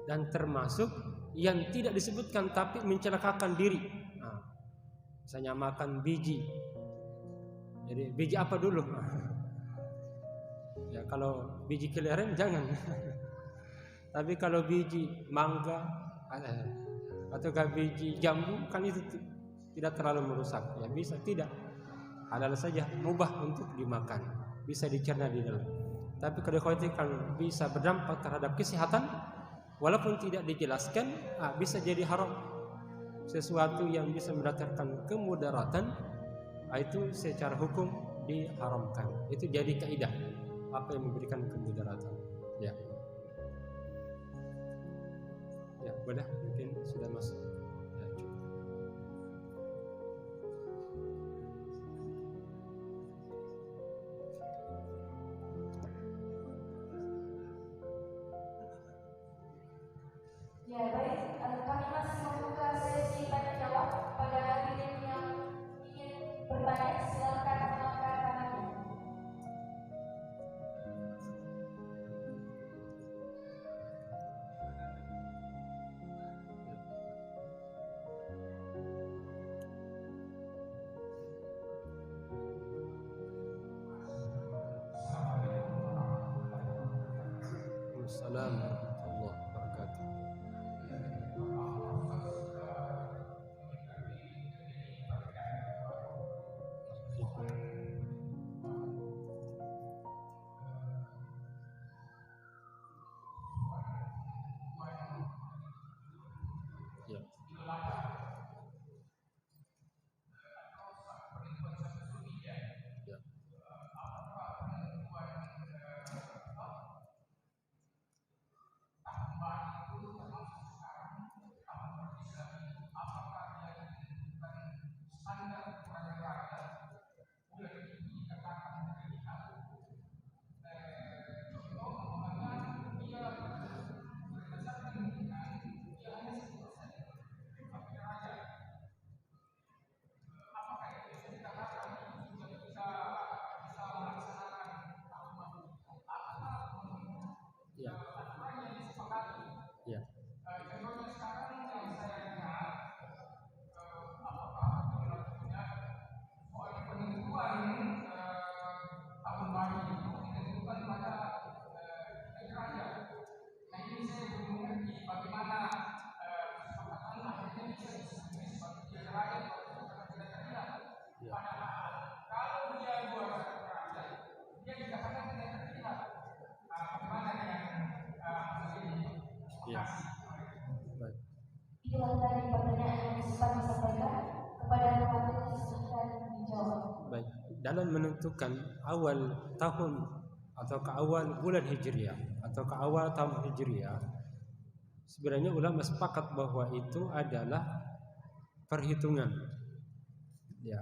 dan termasuk yang tidak disebutkan tapi mencelakakan diri. Nah, misalnya makan biji. Jadi biji apa dulu? Ya kalau biji kelereng jangan. Tapi kalau biji mangga ataukah biji jambu kan itu tidak terlalu merusak. Ya bisa tidak. Halal saja, mubah untuk dimakan, bisa dicerna di dalam. Tapi kalau dikhawatirkan bisa berdampak terhadap kesehatan, walaupun tidak dijelaskan, bisa jadi haram. sesuatu yang bisa mendatangkan kemudaratan, itu secara hukum diharamkan. Itu jadi kaidah apa yang memberikan kemudaratan. Ya. Ya, boleh, mungkin sudah masuk. Ya, cukup. Ya baik, kami masih membuka sesi tanya jawab pada hadirin yang ingin bertanya. Silakan mengangkat tangannya. Assalamualaikum warahmatullahi wabarakatuh. Ya. Ya. Ya. Ya. Ya. Baik. Itulah tadi pertanyaan yang sempat disampaikan kepada wakil silahkan dijawab. Baik. Dalam menentukan awal tahun atau ke awal bulan Hijriah atau ke awal tahun Hijriah, sebenarnya ulama sepakat bahwa itu adalah perhitungan, ya,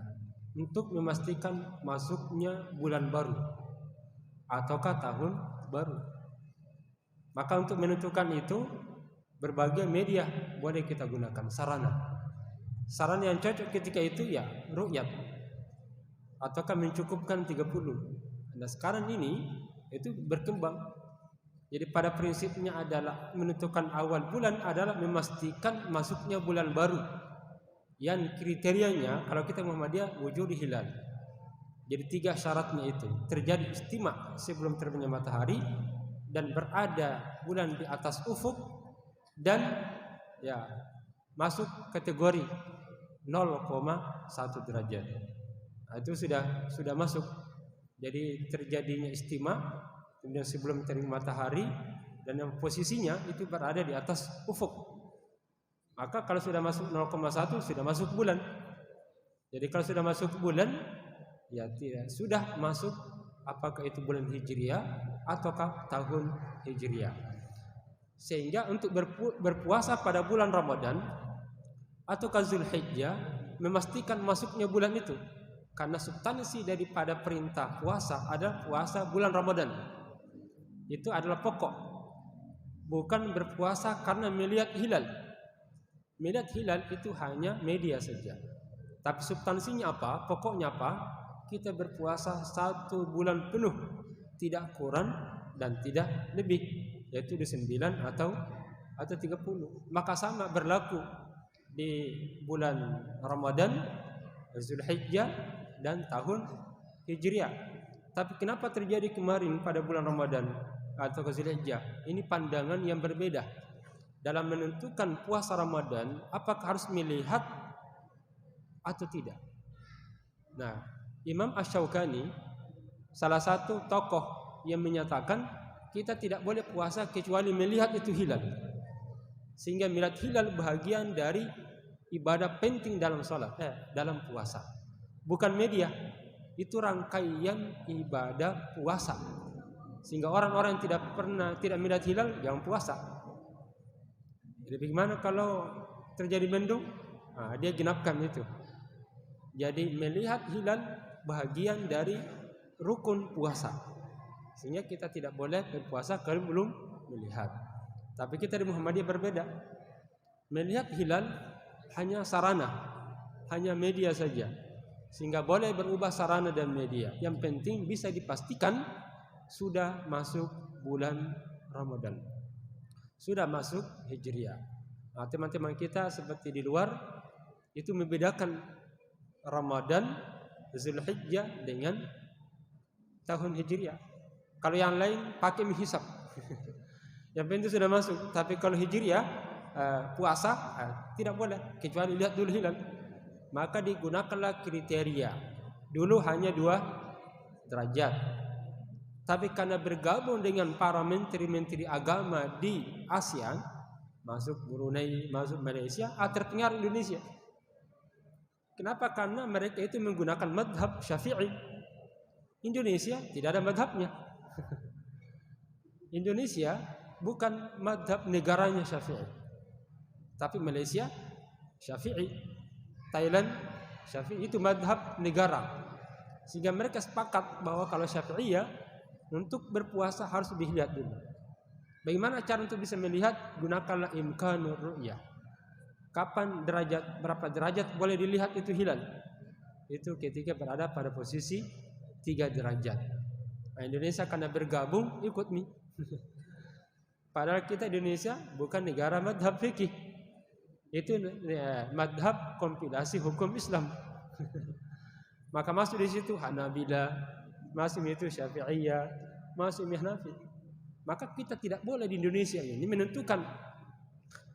untuk memastikan masuknya bulan baru ataukah tahun baru. Maka untuk menentukan itu berbagai media boleh kita gunakan, sarana yang cocok ketika itu ya ru'yat ataukah mencukupkan 30. Nah sekarang ini itu berkembang. Jadi pada prinsipnya adalah menentukan awal bulan adalah memastikan masuknya bulan baru yang kriterianya kalau kita Muhammadiyah wujud hilal. Jadi 3 syaratnya itu terjadi istima sebelum terbitnya matahari dan berada bulan di atas ufuk dan ya masuk kategori 0,1 derajat. Nah, itu sudah masuk. Jadi terjadinya istima kemudian sebelum terbit matahari dan yang posisinya itu berada di atas ufuk. Maka kalau sudah masuk 0,1 sudah masuk bulan. Jadi kalau sudah masuk bulan ya tidak sudah masuk apakah itu bulan Hijriah ataukah tahun Hijriah. Sehingga untuk berpuasa pada bulan Ramadan atau Zulhijjah memastikan masuknya bulan itu, karena substansi daripada perintah puasa adalah puasa bulan Ramadan. Itu adalah pokok. Bukan berpuasa karena melihat hilal. Melihat hilal itu hanya media saja. Tapi substansinya apa? Pokoknya apa? Kita berpuasa 1 bulan penuh, tidak kurang dan tidak lebih, yaitu di 9 atau 30. Maka sama berlaku di bulan Ramadan, Zulhijjah dan tahun Hijriah. Tapi kenapa terjadi kemarin pada bulan Ramadan atau Zulhijjah? Ini pandangan yang berbeda. Dalam menentukan puasa Ramadan, apakah harus melihat atau tidak? Nah, Imam Asy-Syaukani salah satu tokoh yang menyatakan kita tidak boleh puasa kecuali melihat itu hilal. Sehingga melihat hilal bahagian dari ibadah penting dalam salat, dalam puasa. Bukan media, itu rangkaian ibadah puasa. Sehingga orang-orang yang tidak melihat hilal jangan puasa. Jadi bagaimana kalau terjadi mendung? Nah, dia genapkan itu. Jadi melihat hilal bahagian dari rukun puasa. Sehingga kita tidak boleh berpuasa kalau belum melihat. Tapi kita di Muhammadiyah berbeda. Melihat hilal hanya sarana, hanya media saja. Sehingga boleh berubah sarana dan media. Yang penting bisa dipastikan sudah masuk bulan Ramadan, sudah masuk Hijriah. Nah, teman-teman kita seperti di luar itu membedakan Ramadan Zulhijjah dengan tahun Hijriah. Kalau yang lain pakai menghisap. Yang penting sudah masuk. Tapi kalau Hijriah puasa tidak boleh kecuali lihat dulu hilal. Maka digunakanlah kriteria. Dulu hanya 2 derajat. Tapi karena bergabung dengan para menteri-menteri agama di ASEAN, masuk Brunei, masuk Malaysia, terpengaruh Indonesia. Kenapa? Karena mereka itu menggunakan madhab Syafi'i. Indonesia tidak ada madhabnya. Indonesia bukan madhab negaranya Syafi'i, tapi Malaysia Syafi'i, Thailand Syafi'i, itu madhab negara. Sehingga mereka sepakat bahwa kalau Syafi'iyah untuk berpuasa harus dilihat dulu. Bagaimana cara untuk bisa melihat? Gunakanlah imkanur ru'yah. Kapan berapa derajat boleh dilihat itu hilal? Itu ketika berada pada posisi 3 derajat. Nah, Indonesia karena bergabung ikut nih. Padahal kita Indonesia bukan negara madhab fikih. Itu madhab kompilasi hukum Islam. Maka masuk di situ Hanabilah, masuk itu Syafi'iyah, masuk Hanafi. Maka kita tidak boleh di Indonesia ini menentukan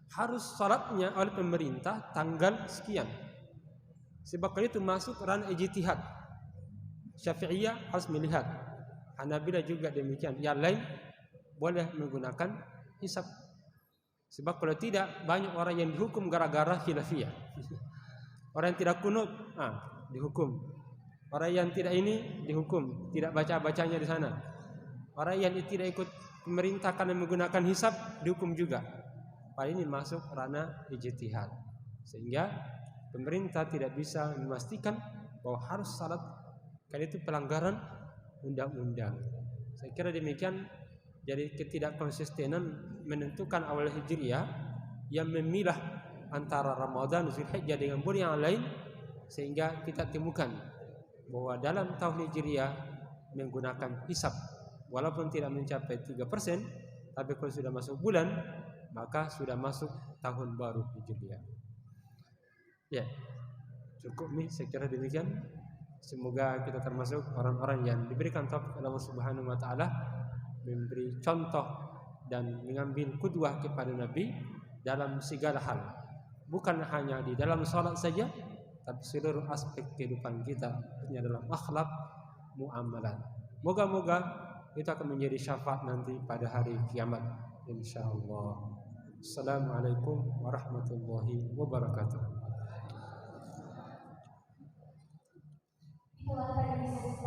harus salatnya oleh pemerintah tanggal sekian. Sebab itu masuk ranah ijtihad. Syafi'iyah harus melihat, Hanabilah juga demikian. Yang lain boleh menggunakan hisab. Sebab kalau tidak banyak orang yang dihukum gara-gara khilafiyah. Orang yang tidak kunut dihukum. Orang yang tidak ini dihukum, tidak baca-bacanya di sana. Orang yang tidak ikut pemerintah karena menggunakan hisab dihukum juga. Padahal ini masuk ranah ijtihad. Sehingga pemerintah tidak bisa memastikan bahwa harus salat, karena itu pelanggaran undang-undang. Saya kira demikian. Jadi ketidakkonsistenan menentukan awal Hijriah yang memilah antara Ramadan, Zulhijjah dengan bulan yang lain, sehingga kita temukan bahwa dalam tahun Hijriah menggunakan hisab walaupun tidak mencapai 3%, tapi kalau sudah masuk bulan maka sudah masuk tahun baru Hijriah. Ya, cukup nih, saya kira demikian. Semoga kita termasuk orang-orang yang diberikan taufik Allah Subhanahu wa taala memberi contoh dan mengambil qudwah kepada Nabi dalam segala hal. Bukan hanya di dalam salat saja, tapi seluruh aspek kehidupan kita, artinya dalam akhlak, muamalah. Moga-moga itu akan menjadi syafaat nanti pada hari kiamat, insyaallah. Assalamualaikum warahmatullahi wabarakatuh. Itu ada di sesi